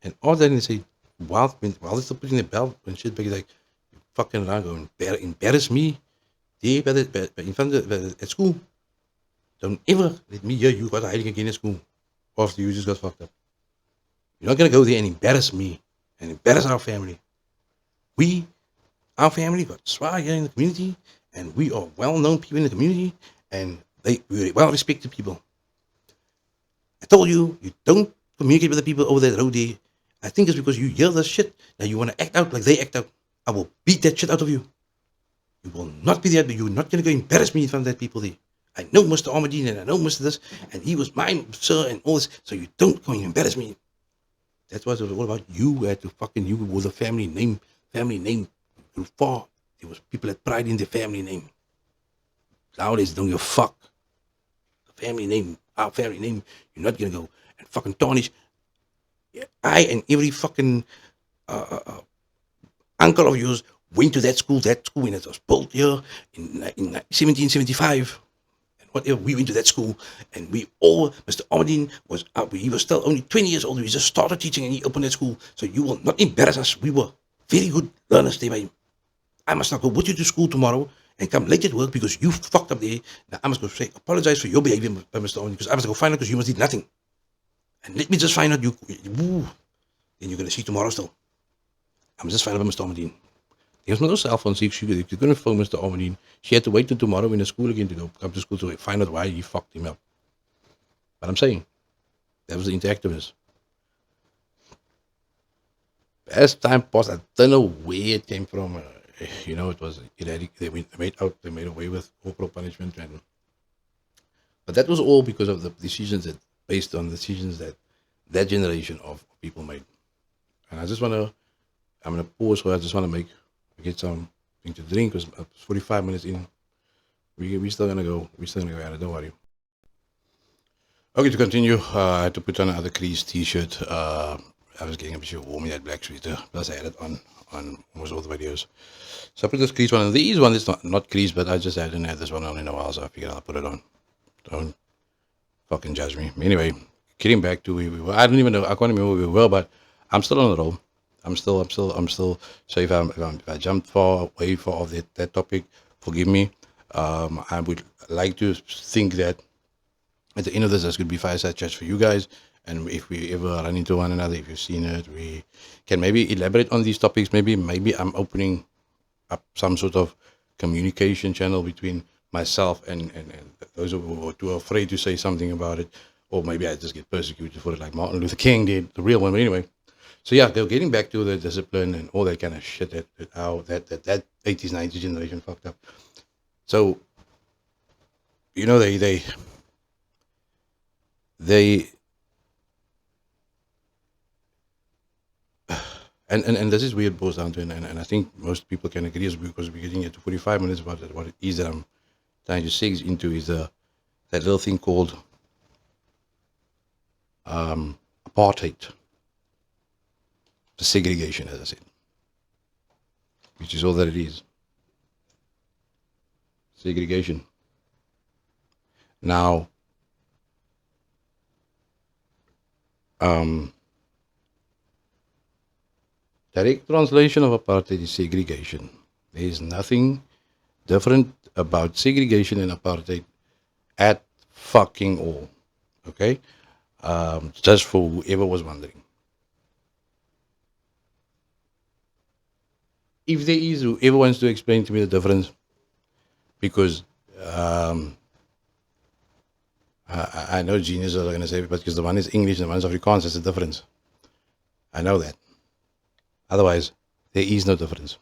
And all that, and they say, while they're still putting the belt and shit, because like, you fucking around, go embarrass me. There, in front of at school. Don't ever let me hear you got hiding again at school. After you just got fucked up. You're not going to go there and embarrass me and embarrass our family. Our family got swag here in the community, and we are well-known people in the community, and we're well-respected people. I told you, you don't communicate with the people over that road there. I think it's because you hear this shit, that you want to act out like they act out. I will beat that shit out of you. You will not be there, but you're not going to go embarrass me in front of that people there. I know Mr. Armadine, and I know Mr. This, and he was mine, sir, and all this, so you don't come and embarrass me. That's what it was all about. You had to fucking, you with a family name, far. There was people that pride in their family name. Nowadays, don't give a fuck. The family name, our family name, you're not gonna go and fucking tarnish. I and every fucking uncle of yours went to that school when it was built here in 1775. And whatever, we went to that school, and we all, Mr. Armadine was up. He was still only 20 years old. We just started teaching, and he opened that school. So you will not embarrass us. We were Very good learner, stay by him. I must not go with you to school tomorrow and come late at work because you fucked up there. Now I must go say, apologize for your behavior by Mr. Owen because I must go find out because you must eat nothing. And let me just find out then you're going to see tomorrow still. I must just find out by Mr. Owen. There was no cell phone, so you couldn't phone Mr. Owen. She had to wait till tomorrow in the school again to go come to school to find out why he fucked him up. But I'm saying, that was the interactiveness. As time passed, I don't know where it came from. It was erratic. They made away with corporal punishment, but that was all because of the decisions based on decisions that generation of people made. And I'm gonna pause. So I just want to get something to drink because 45 minutes in, we still gonna go. We still gonna go at it. Don't worry. Okay, to continue, I had to put on another crease T-shirt. I was getting a bit warm in that black sweater. Plus, I had it on almost all the videos. So I put this crease one on. These one is not crease, but I just hadn't had this one on in a while, so I figured I'll put it on. Don't fucking judge me. Anyway, getting back to where we were. I don't even know. I can't remember where we were, but I'm still on the roll. I'm still. So if I jumped far away off that topic, forgive me. I would like to think that at the end of this, there's going to be fireside chats for you guys. And if we ever run into one another, if you've seen it, we can maybe elaborate on these topics. Maybe I'm opening up some sort of communication channel between myself and those who are too afraid to say something about it. Or maybe I just get persecuted for it like Martin Luther King did, the real one. But anyway, so yeah, getting back to the discipline and all that kind of shit that 80s, 90s generation fucked up. So, they and this is where it boils down to, and I think most people can agree because we're getting into 45 minutes about what it is that I'm trying to seg into is that little thing called apartheid, the segregation, as I said, which is all that it is. Segregation. Now, direct translation of apartheid is segregation. There is nothing different about segregation and apartheid at fucking all. Okay? Just for whoever was wondering. If there is whoever wants to explain to me the difference, because I know geniuses are going to say, because the one is English and the one is Afrikaans, there's a difference. I know that. Otherwise, there is no difference.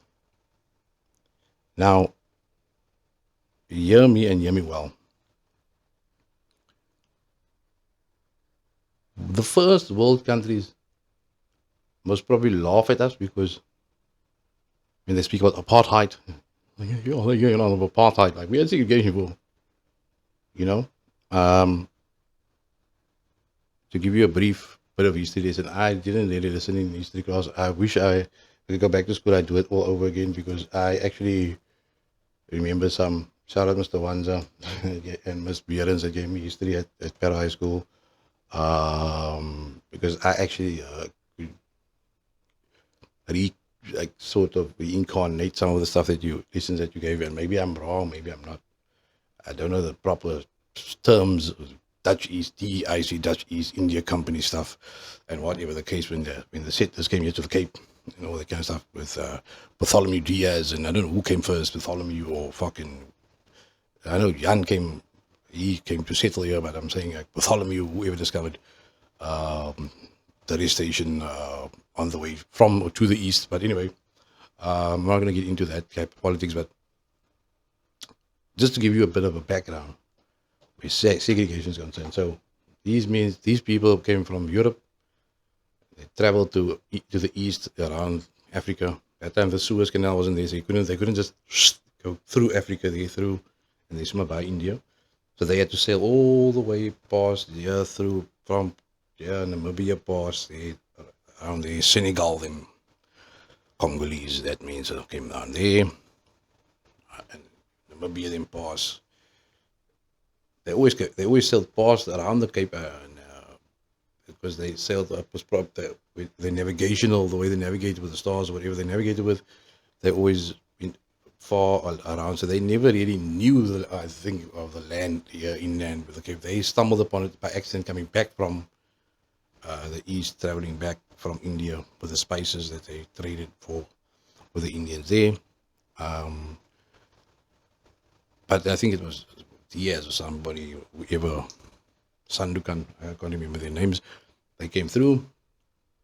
Now, hear me and hear me well. The first world countries most probably laugh at us because when they speak about apartheid, you're on apartheid, like we had segregation for, you know. To give you a brief bit of history lesson, I didn't really listen in history class. I wish I could go back to school. I'd do it all over again because I actually remember some. Shout out Mr. Wanza and Miss Behrens that gave me history at Para High School. Because I actually like sort of reincarnate some of the stuff lessons that you gave, and maybe I'm wrong, maybe I'm not. I don't know the proper terms. Dutch East, DEIC, Dutch East India Company stuff, and whatever the case when the settlers came here to the Cape and all that kind of stuff with Bartholomew Diaz, and I don't know who came first, Bartholomew or fucking. I know Jan he came to settle here, but I'm saying like Bartholomew, whoever discovered the race station on the way from or to the east. But anyway, I'm not going to get into that type of politics, but just to give you a bit of a background where segregation is concerned. So these people came from Europe. They traveled to the east around Africa. At that time, the Suez Canal wasn't there, so they couldn't just go through Africa. They through and they swim by India. So they had to sail all the way past through from Namibia past around the Senegal, then Congolese. That means they came down there, and Namibia then past. They always sailed past around the Cape and because they sailed up was with the navigational, the way they navigated with the stars or whatever they navigated with, they always been far around, so they never really knew I think of the land here inland with the Cape. They stumbled upon it by accident coming back from the east, traveling back from India with the spices that they traded for with the Indians there. But I think it was Diaz or somebody, whoever, Sandukan, I can't remember their names. They came through,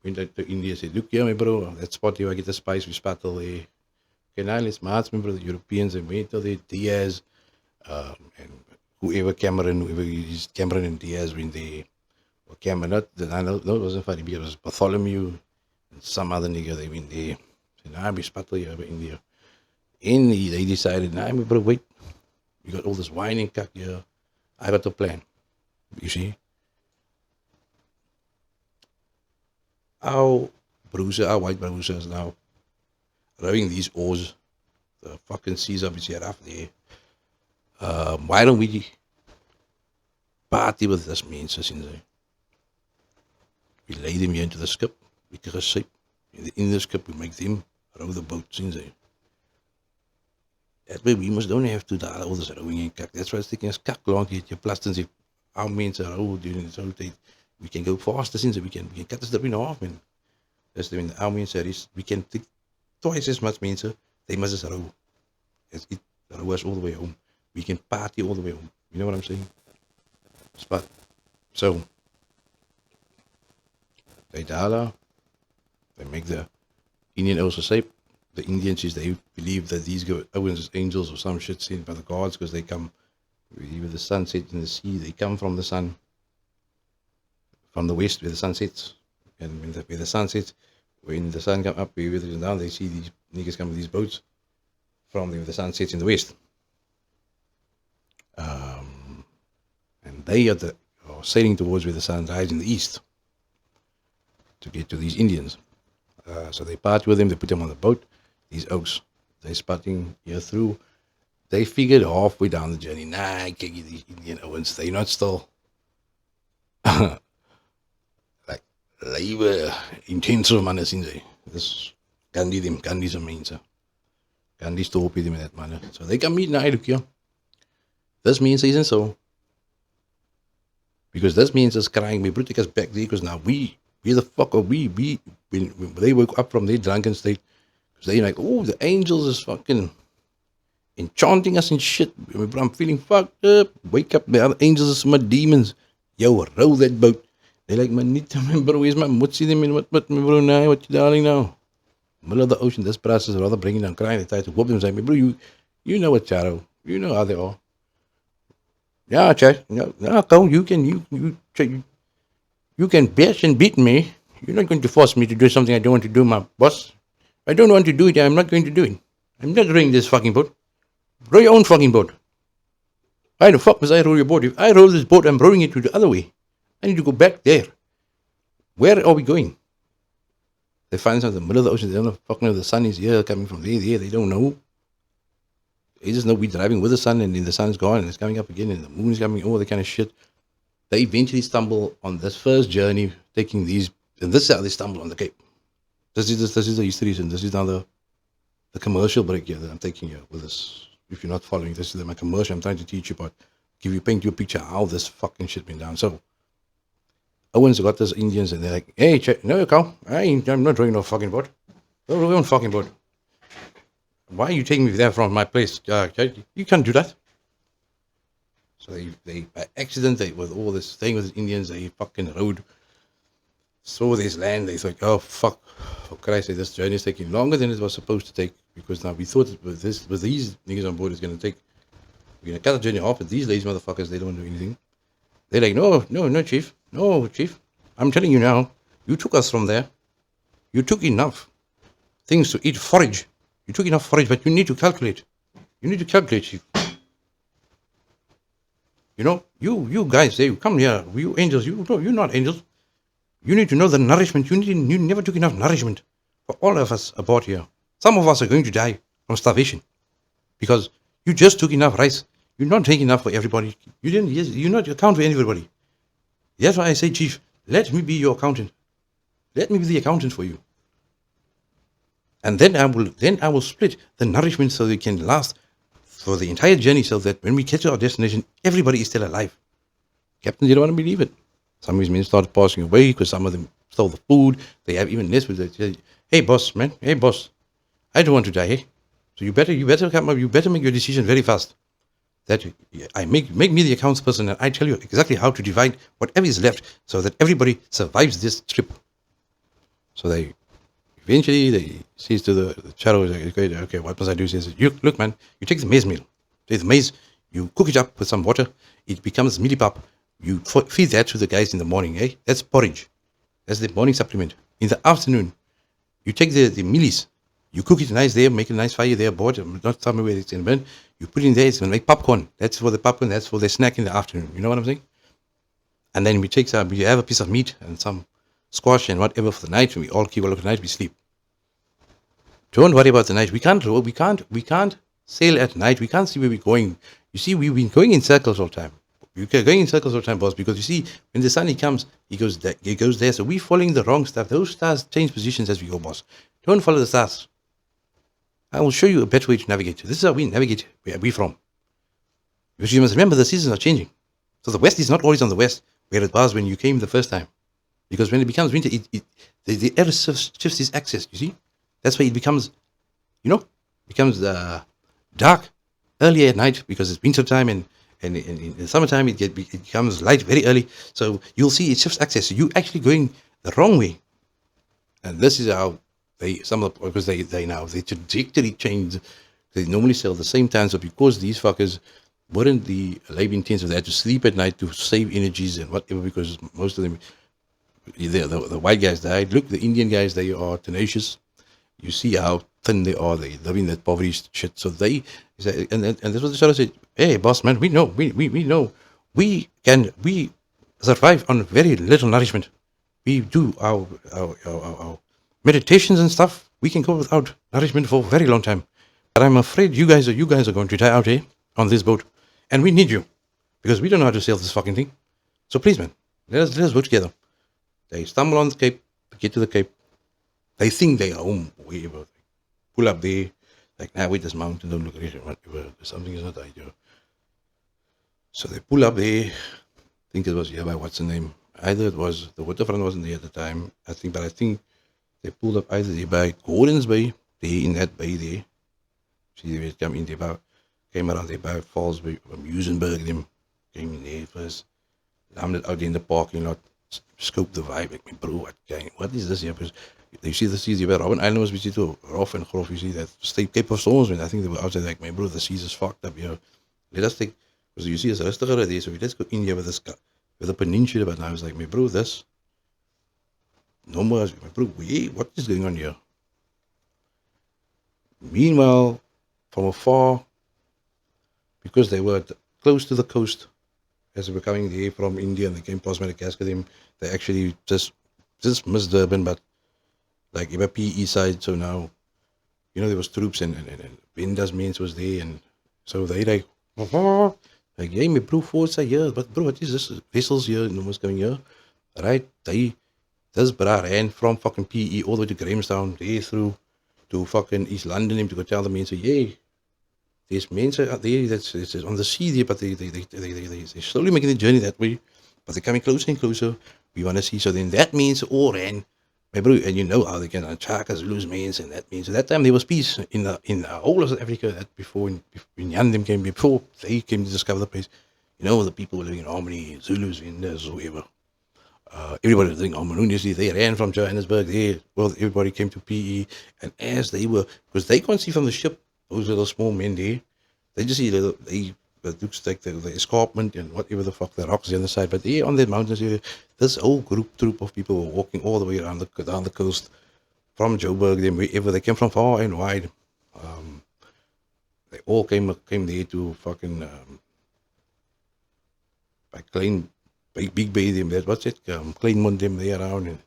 went to India, said, look here, my bro, that spot here, I get the spice, we sparkle there. Okay, now let's march, remember the Europeans, and went to the Diaz, and whoever Cameron and Diaz went there. Or Cameron, no, it wasn't Farid, it was Bartholomew and some other nigga, they went there. Said, nah, we sparkle here over India. And they decided, nah, my bro, wait. We got all this wine and cuck here. I got a plan. You see? Our white bruisers now, rowing these oars, the fucking seas obviously are up there. Why don't we party with this mense in there? We lay them here into the skip, we take a shape. In the skip, we make them row the boats in there. That way we don't have to do all this rowing and cuck. That's why it's taking us cuck long to get your plasters. If our men are row during this whole day, we can go faster since we can cut this in half, man. That's the our men series. We can take twice as much men, they must just row. It row us all the way home. We can party all the way home. You know what I'm saying? Spot. So they dala, they make the Indian also safe. The Indians, they believe that these Owens as angels or some shit sent by the gods because they come with the sunset in the sea. They come from the sun, from the west where the sun sets. And where the sun sets, when the sun comes up, where it goes down, they see these niggas come with these boats from where the sun sets in the west. And they are sailing towards where the sun rises in the east to get to these Indians. So they part with them, they put them on the boat. These oaks, they're spotting here through. They figured halfway down the journey, nah, I can't get these Indian Owens. They're not still like labor intensive manner in there. This Gandhi's a main, sir. Gandhi's to help them in that manner. So they can meet now, look here. This means isn't so. Because this means it's crying, we brought us back there because now we the fuck are we? When they woke up from their drunken state, because they're like, oh, the angels is fucking enchanting us and shit. I'm feeling fucked up. Wake up, the other angels are some demons. Yo, row that boat. They're like, man, need to remember, where's my mutsi them in what bro now? What you darling now? Middle of the ocean, this process rather bringing down crying. They try to whoop them, saying, bro, you know what, Charo. You know how they are. Yeah, Chad. No, go. You can bash and beat me. You're not going to force me to do something I don't want to do, my boss. If I don't want to do it, I'm not going to do it. I'm not rowing this fucking boat. Row your own fucking boat. Why the fuck must I row your boat? If I row this boat, I'm rowing it to the other way. I need to go back there. Where are we going? They find us in the middle of the ocean. They don't know fucking know the sun is here, coming from there. They don't know. They just know we're driving with the sun, and then the sun's gone, and it's coming up again, and the moon is coming, all that kind of shit. They eventually stumble on this first journey, taking these, and this is how they stumble on the Cape. This is the history, and this is now the commercial break here that I'm taking here with this. If you're not following, this is my commercial. I'm trying to teach you about, paint you a picture how this fucking shit went down. So, Owens got those Indians, and they're like, hey, no, Carl, I'm not rowing no fucking boat. Don't row your own fucking boat. Why are you taking me there from my place? You can't do that. So they by accident, with all this thing with the Indians, they fucking rowed, saw this land, they thought, oh fuck, how could I say this journey is taking longer than it was supposed to take, because now we thought with these niggas on board, it's going to take, we're going to cut the journey off, but these lazy motherfuckers, they don't want to do anything. They're like, no, chief, I'm telling you now, you took us from there, you took enough things to eat, forage, you took enough forage, but you need to calculate, chief. You know, you guys, you come here, you angels, you're not angels. You need to know the nourishment. You never took enough nourishment for all of us aboard here. Some of us are going to die from starvation because you just took enough rice. You're not taking enough for everybody. You not account for everybody. That's why I say, Chief, Let me be your accountant. Let me be the accountant for you. And then I will split the nourishment so they can last for the entire journey, so that when we get to our destination, everybody is still alive. Captain didn't want to believe it. Some of his men started passing away because some of them stole the food. They have even this with it. Hey boss, man. Hey boss. I don't want to die. Hey? So you better come up. You better make your decision very fast. That I make me the accounts person, and I tell you exactly how to divide whatever is left, so that everybody survives this trip. So they eventually they says to the shadow, okay, what must I do? He says, you look, man, you take the maize meal. Take the maize, you cook it up with some water, it becomes mealy pap. You feed that to the guys in the morning, eh? That's porridge. That's the morning supplement. In the afternoon, you take the mealies, you cook it nice there, make a nice fire there, board, not tell me where it's in burn. You put it in there, it's gonna make popcorn. That's for the popcorn, that's for the snack in the afternoon. You know what I'm saying? And then we have a piece of meat and some squash and whatever for the night, and we all keep all of the night, we sleep. Don't worry about the night. We can't sail at night. We can't see where we're going. You see, we've been going in circles all the time. We're going in circles all the time, boss, because you see, when the sun he comes, he goes there. So we're following the wrong stuff. Those stars change positions as we go, boss. Don't follow the stars. I will show you a better way to navigate. This is how we navigate where we're from. Because you must remember the seasons are changing. So the west is not always on the west where it was when you came the first time. Because when it becomes winter, the earth shifts its axis, you see? That's why it becomes, dark earlier at night because it's winter time, and in the summertime it becomes light very early. So you'll see it shifts axis. So you're actually going the wrong way. And this is how because they trajectory changed. They normally sail the same time. So because these fuckers weren't the Arabian teens, they had to sleep at night to save energies and whatever, because most of them, the white guys died. Look, the Indian guys, they are tenacious. You see how thin they are. They live in that poverty shit. So they, and this was the shadow said, hey, boss, man, we know. We survive on very little nourishment. We do our meditations and stuff. We can go without nourishment for a very long time. But I'm afraid you guys are going to die out here on this boat. And we need you. Because we don't know how to sail this fucking thing. So please, man, let us work together. They stumble on the Cape, they get to the Cape. They think they are home, wherever. They pull up there, like, nah, wait, this mountain, don't look at it, whatever. Something is not right here. So they pull up there. I think it was here by what's the name? Either it was, the waterfront wasn't there at the time, I think they pulled up either there by Gordon's Bay, there in that bay there. See, they come in there, came around there by Falls Bay, from Musenberg, them came in there first, landed out in the parking lot, scoped the vibe, like, bro, what is this here? Because you see the seas here, where Robben Island was visited to, rough and grof, you see that state Cape of Storms, and I think they were outside, like, bro, the seas is fucked up here. Let us take, because you see it's rustiger there, so let's go in here with the peninsula, but now I was like, bro, this, no more, bro, what is going on here? Meanwhile, from afar, because they were close to the coast, as they were coming there from India and they came past Madagascar, they actually just missed Durban, but like PE side, so now, there was troops and Binda's means was there, and so they like, yeah, my bro, force are here, but bro, what is this? Vessels here, no one's coming here, right? This bra ran from fucking PE all the way to Grahamstown, there through to fucking East London, to go tell the men, so, yeah, there's men out there that's on the sea there, but they're slowly making the journey that way, but they're coming closer and closer. We want to see, so then that means all ran. My bro, and you know how they can attack us, lose means, and that means at that time there was peace in the whole of South Africa. That before Jan came, before they came to discover the place, the people were living in harmony, Zulus, Inders, whoever. Everybody was living harmoniously. They ran from Johannesburg. Everybody came to PE, and as they were, because they can't see from the ship, those little small men there, they just see it looks like the escarpment and whatever the fuck, the rocks on the other side. But there on the mountains here, this whole troop of people were walking all the way around down the coast from Joburg, then wherever they came from, far and wide. They all came there to fucking by Klein, Big Bay, them. What's it? Kleinmond, them there around, and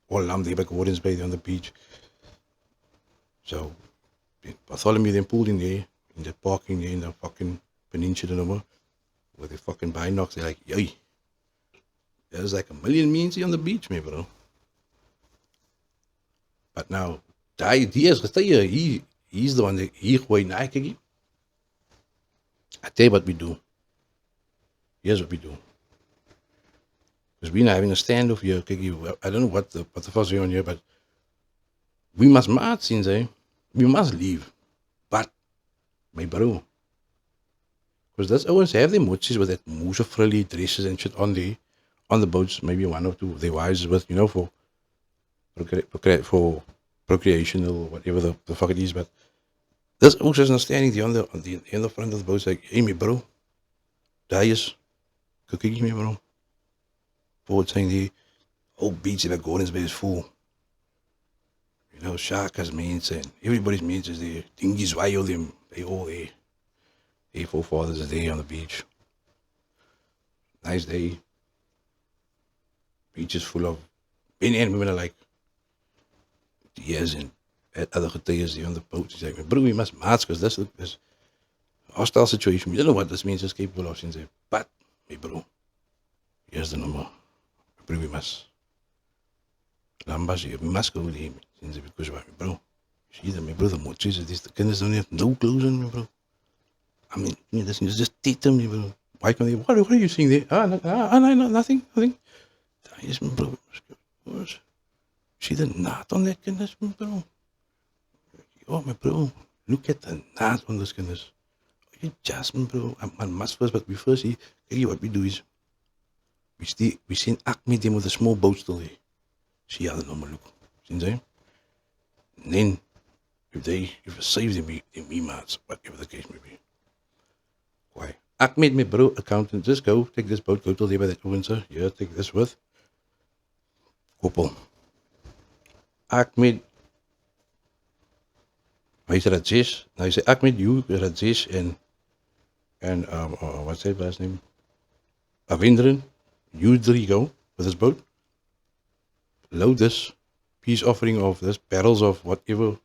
all along there by Gordon's Bay there on the beach. So Bartholomew then pulled in there, in the parking there in the fucking peninsula number, with the fucking binocs. They're like, yay. There's like a million means on the beach, me, bro. But now, the idea is, he's the one that he gooi Nike. I tell you what we do. Here's what we do. Because we're not having a standoff here. I don't know what the fuss is on here, but we must march, since we must leave. But, my bro, because that's always have them mochies with that moose frilly dresses and shit on the boats. Maybe one or two of their wives with, for for procreational whatever the fuck it is. But there's also standing on the front of the boat like, hey, me bro, daar is cookie me bro. Forward saying the whole beach in the Gordons Bay is full. Shaka's means and everybody's means is there. Dingies, why all them, they all there. Hey, forefathers are there on the beach. Nice day. Beach is full of men and women alike. Yes, and other getuies there on the boat. He's like, bro, we must march because this is a hostile situation. We don't know what this means is capable of, since but, hey, bro, here's the number. Bro, we must. Lambas here, we must go with him. Since because of me, bro. See that, my brother, more trees of this. The kinders don't have no clothes on me, bro. I mean, this is just teach them, bro. Why can't they? What are you seeing there? Nothing. Yes, bro. See the knot on that kinders, bro? Oh, my bro. Look at the knot on those kinders. You just, bro. I must first, but we first see. What we do is we send Acme them with a small boat still there. See how the number look. See them? And then if it saves them, we must, whatever the case may be. Why? Ahmed, my bro, accountant, just go, take this boat, go till there by that Windsor. Yeah, take this with. Koppel. Ahmed. Hij is Rajesh. Now he said, Ahmed, you, Rajesh, and what's that last name? Avendran, you three go with this boat. Load this peace offering of this barrels of whatever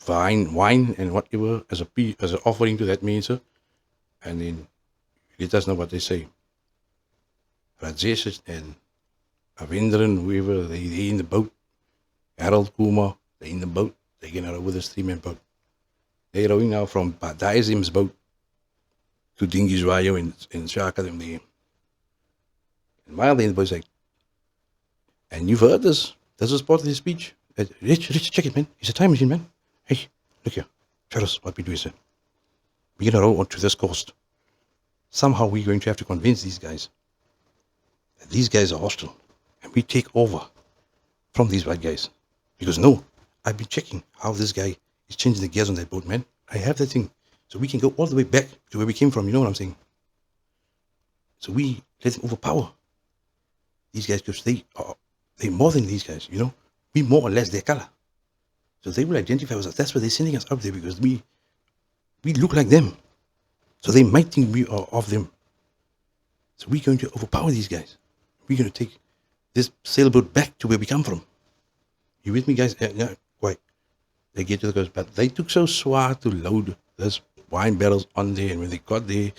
wine and whatever as an offering to that minister, and then let us know what they say. Rajesh and Avendran, whoever, they in the boat. Harold Kumar, they in the boat. They're going to row with this 3-man boat. They're rowing now from Badaizim's boat to Dingi's Rayo in Shaka them there. And while they're in the boat's like, and you've heard this. This was part of his speech. Rich, check it, man. It's a time machine, man. Hey, look here. Tell us what we do, sir. We're going to row onto this coast. Somehow we're going to have to convince these guys that these guys are hostile. And we take over from these white guys. Because no, I've been checking how this guy is changing the gears on that boat, man. I have that thing. So we can go all the way back to where we came from. You know what I'm saying? So we let them overpower these guys because they're more than these guys, We more or less their color. So they will identify with us. That's why they're sending us up there, because we look like them. So they might think we are of them. So we're going to overpower these guys. We're going to take this sailboat back to where we come from. You with me, guys? Yeah, quite. They get to the coast, but they took so far to load those wine barrels on there, and when they got there,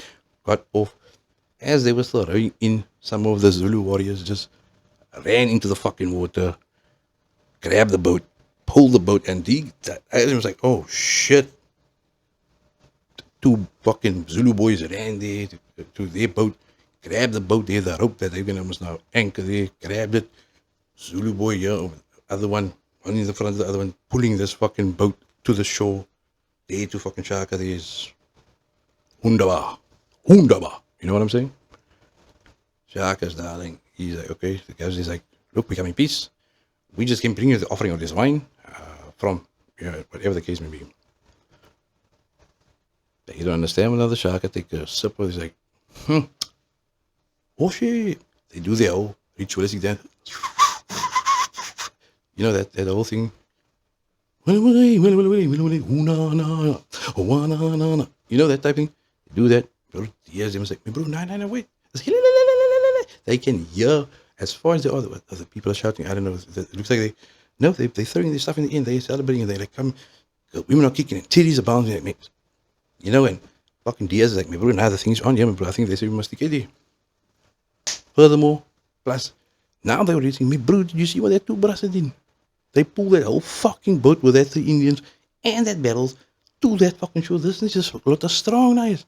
got off, as they were still rowing in, some of the Zulu warriors just ran into the fucking water, grabbed the boat, pulled the boat, and I was like, oh shit. 2 fucking Zulu boys ran there to their boat, grabbed the boat there, the rope that they're gonna almost now anchor there, grabbed it. Zulu boy, yeah, other one in the front of the other one, pulling this fucking boat to the shore. There to fucking Shaka, there's Hundaba. You know what I'm saying? Shaka's darling. He's like, okay. The guys is like, look, we come in peace. We just can bring you the offering of this wine from whatever the case may be. You don't understand another Shaka take a sip of. He's like, oh shit. They do their whole ritualistic dance. You know that whole thing. You know that type thing. They do that. Yes, they must like, bro, no, wait. They can hear as far as the other people are shouting. I don't know. It looks like they're throwing their stuff in the end. They're celebrating. And they're like, come, women are kicking and titties are bouncing. Like, and fucking Diaz is like, bro, now the thing's on. Yeah, bro, I think they say we must get there. Furthermore, Plus, now they were reaching me, bro, did you see what that two brothers did? They pulled that whole fucking boat with that 3 Indians and that barrels to that fucking shore. This is just a lot of strong knives.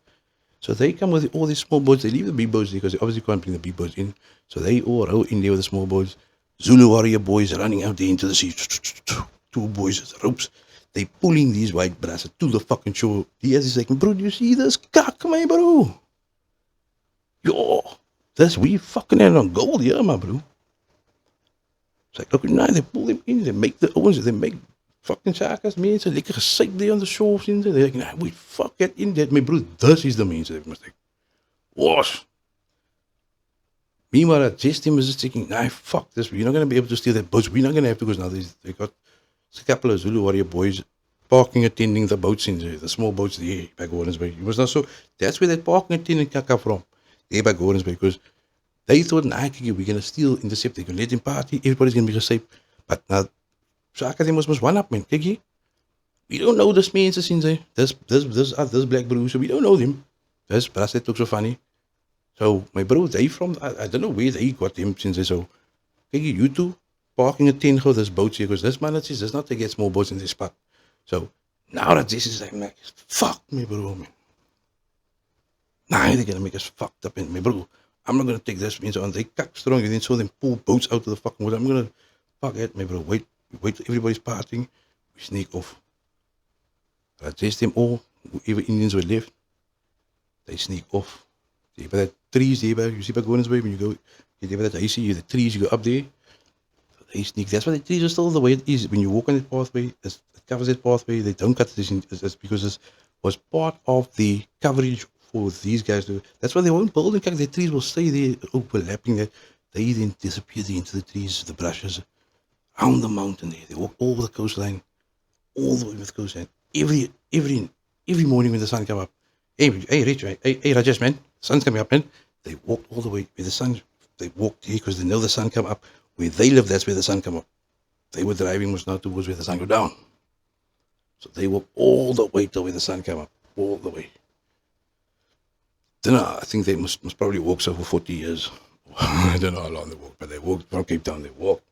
So they come with all these small boats. They leave the big boats because they obviously can't bring the big boats in. So they all row in there with the small boats. Zulu warrior boys running out there into the sea. Two boys with ropes. They pulling these white brasses to the fucking shore. Diaz is like, bro, do you see this cock, my bro? Yo, this we fucking had on gold, yeah, my bro. It's like, look, now they pull them in. They make the owens. They make fucking shakas, mensen. Lekker gezeik there on the shore. They're like, nah, wait, fuck that in that. My bro, this is the mensen. Mistake. Wash. Meanwhile, just him was just thinking, nah, fuck this. We're not going to be able to steal that boat. We're not going to have to, because now they got a couple of Zulu warrior boys parking attending the boats in the small boats there by Gordons Bay. It was not so. That's where that parking attendant come from. There by Gordons Bay, because they thought, nah, we're going to steal, intercept, they're going to let them party, everybody's going to be safe. But now, Shaka them was one up, man. Kijk, we don't know this mensen sinds this black bro, so we don't know them. This brass that looks so funny. So my bro, they from, I don't know where they got him since they so. Kijk, you two parking a tent for this boat here, because this man does not to get small boats in this spot. So now that this is like, fuck me, bro, man. Nah, they're gonna make us fucked up in me, bro. I'm not gonna take this means on. They cut strong. You didn't saw them pull boats out of the fucking water. I'm gonna fuck it, my bro. Wait, everybody's partying. We sneak off. I chased them all. Even Indians were left. They sneak off. See, by that trees there, you see by Gordons Bay when you go, you there by that icy, the trees, you go up there. So they sneak. That's why the trees are still the way it is. When you walk on that pathway, it covers that pathway. They don't cut this. It's because this was part of the coverage for these guys to. That's why they won't build it. The trees will stay there overlapping that. They then disappear into the trees, the brushes, around the mountain there. They walk over the coastline, all the way with the coastline. Every morning when the sun comes up. Hey Rich, hey Rajesh, man, the sun's coming up, man. They walk all the way where the sun. They walked here because they know the sun come up. Where they live, that's where the sun come up. They were driving was not towards where the sun go down. So they walk all the way till where the sun come up, all the way. Then I think they must probably walk so for 40 years. I don't know how long they walked, but they walked from Cape Town. They walked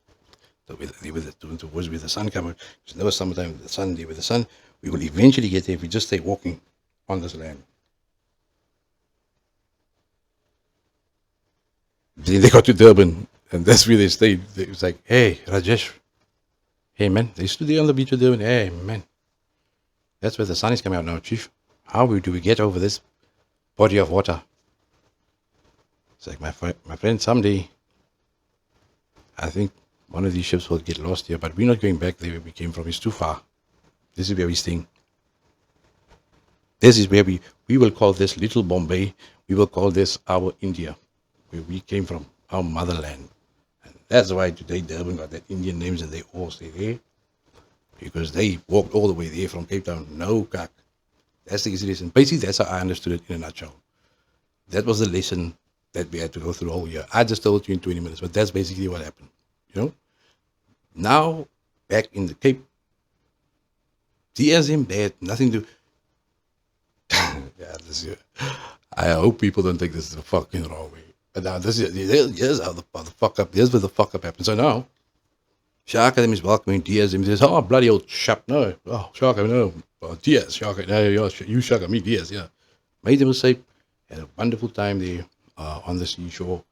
towards where the sun comes up. There's never summertime. The sun there with the sun. We will eventually get there if we just stay walking on this land. Then they got to Durban, and that's where they stayed. It was like, hey, Rajesh. Hey, man. They stood there on the beach of Durban. Hey, man. That's where the sun is coming out now, Chief. How do we get over this body of water? It's like, my friend, someday, I think one of these ships will get lost here, but we're not going back there where we came from. It's too far. This is where we're staying. This is where we will call this Little Bombay. We will call this our India, where we came from, our motherland. And that's why today Durban got that Indian names, and they all stay there. Because they walked all the way there from Cape Town. No cock. That's the easy lesson. Basically, that's how I understood it in a nutshell. That was the lesson that we had to go through the whole year. I just told you in 20 minutes, but that's basically what happened. You know? Now, back in the Cape, DSM, they had nothing to... I hope people don't take this the fucking wrong way. But now, here's how the fuck up, here's where the fuck up happened. So now, Shaka them is welcoming Diaz. He says, oh, bloody old chap. No. Oh, Shaka, no. Oh, Diaz, Shaka. No, you Shaka, me, Diaz, yeah. Made them safe. Had a wonderful time there on the seashore.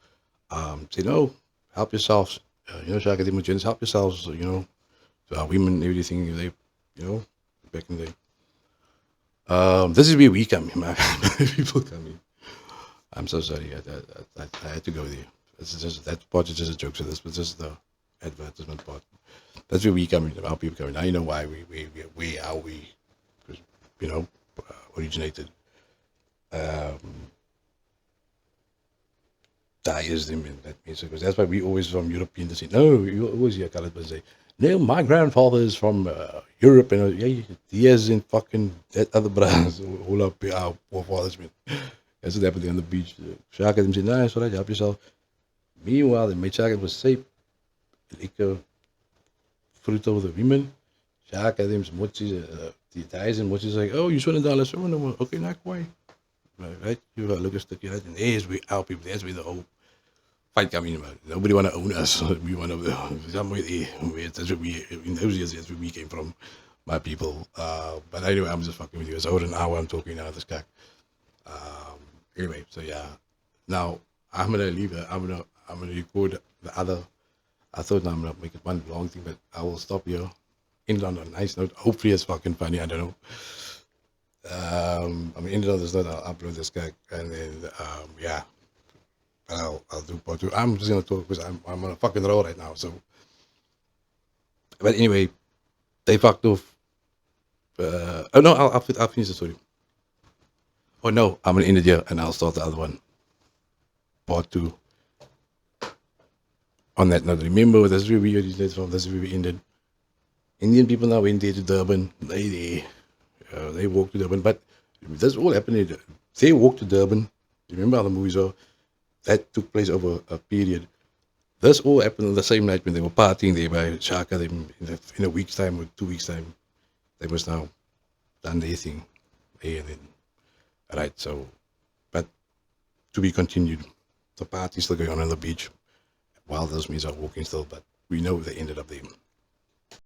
Said, no, help yourselves. Shaka them with help yourselves, to our women, everything, they, back in the day. This is where we come in, man. People come in. I'm so sorry. I had to go there. That part is just a joke. So this was just the advertisement part. That's where we come in. How people come in. Now you know why how we originated. Dyers them in that means because that's why we always from European descent. No, you always hear colored people say, no, my grandfather is from Europe, and he is in fucking that other brothers all up our forefathers. That's what happened on the beach. Shaka them said, no, it's all right, help yourself. Meanwhile, the made Shaka was safe. Lekker fruit over the women. Shaka them some mochi's, the ties and mochi's like, oh, you shouldn't dollars. Okay, not quite. Right? You look a sticky right, and there's where our people, that's where the whole fight coming about. Nobody want to own us. We want to somewhere there. That's where we in those years. That's where we came from, my people. But anyway, I'm just fucking with you. It's over an hour. I'm talking now. This guy. Anyway, so yeah. Now I'm gonna leave it. I'm gonna record the other. I thought I'm gonna make it one long thing, but I will stop here. End on a nice note. Hopefully it's fucking funny. I don't know. I'm gonna end it on this note. I'll upload this guy, and then yeah. I'll do part two. I'm just gonna talk because I'm on a fucking roll right now. So, but anyway, they fucked off. Oh no, I'll finish the story. Oh no, I'm gonna end it here and I'll start the other one, part two. On that note, remember that's where we originated from. That's where we ended. Indian people now went there to Durban. They walked to Durban, but this all happened. They walked to Durban. Remember how the movies are? That took place over a period. This all happened on the same night when they were partying there by Shaka. In a week's time or 2 weeks' time, they must now done their thing. And then, right, so, but to be continued. The party's still going on the beach while those men are walking still, but we know they ended up there.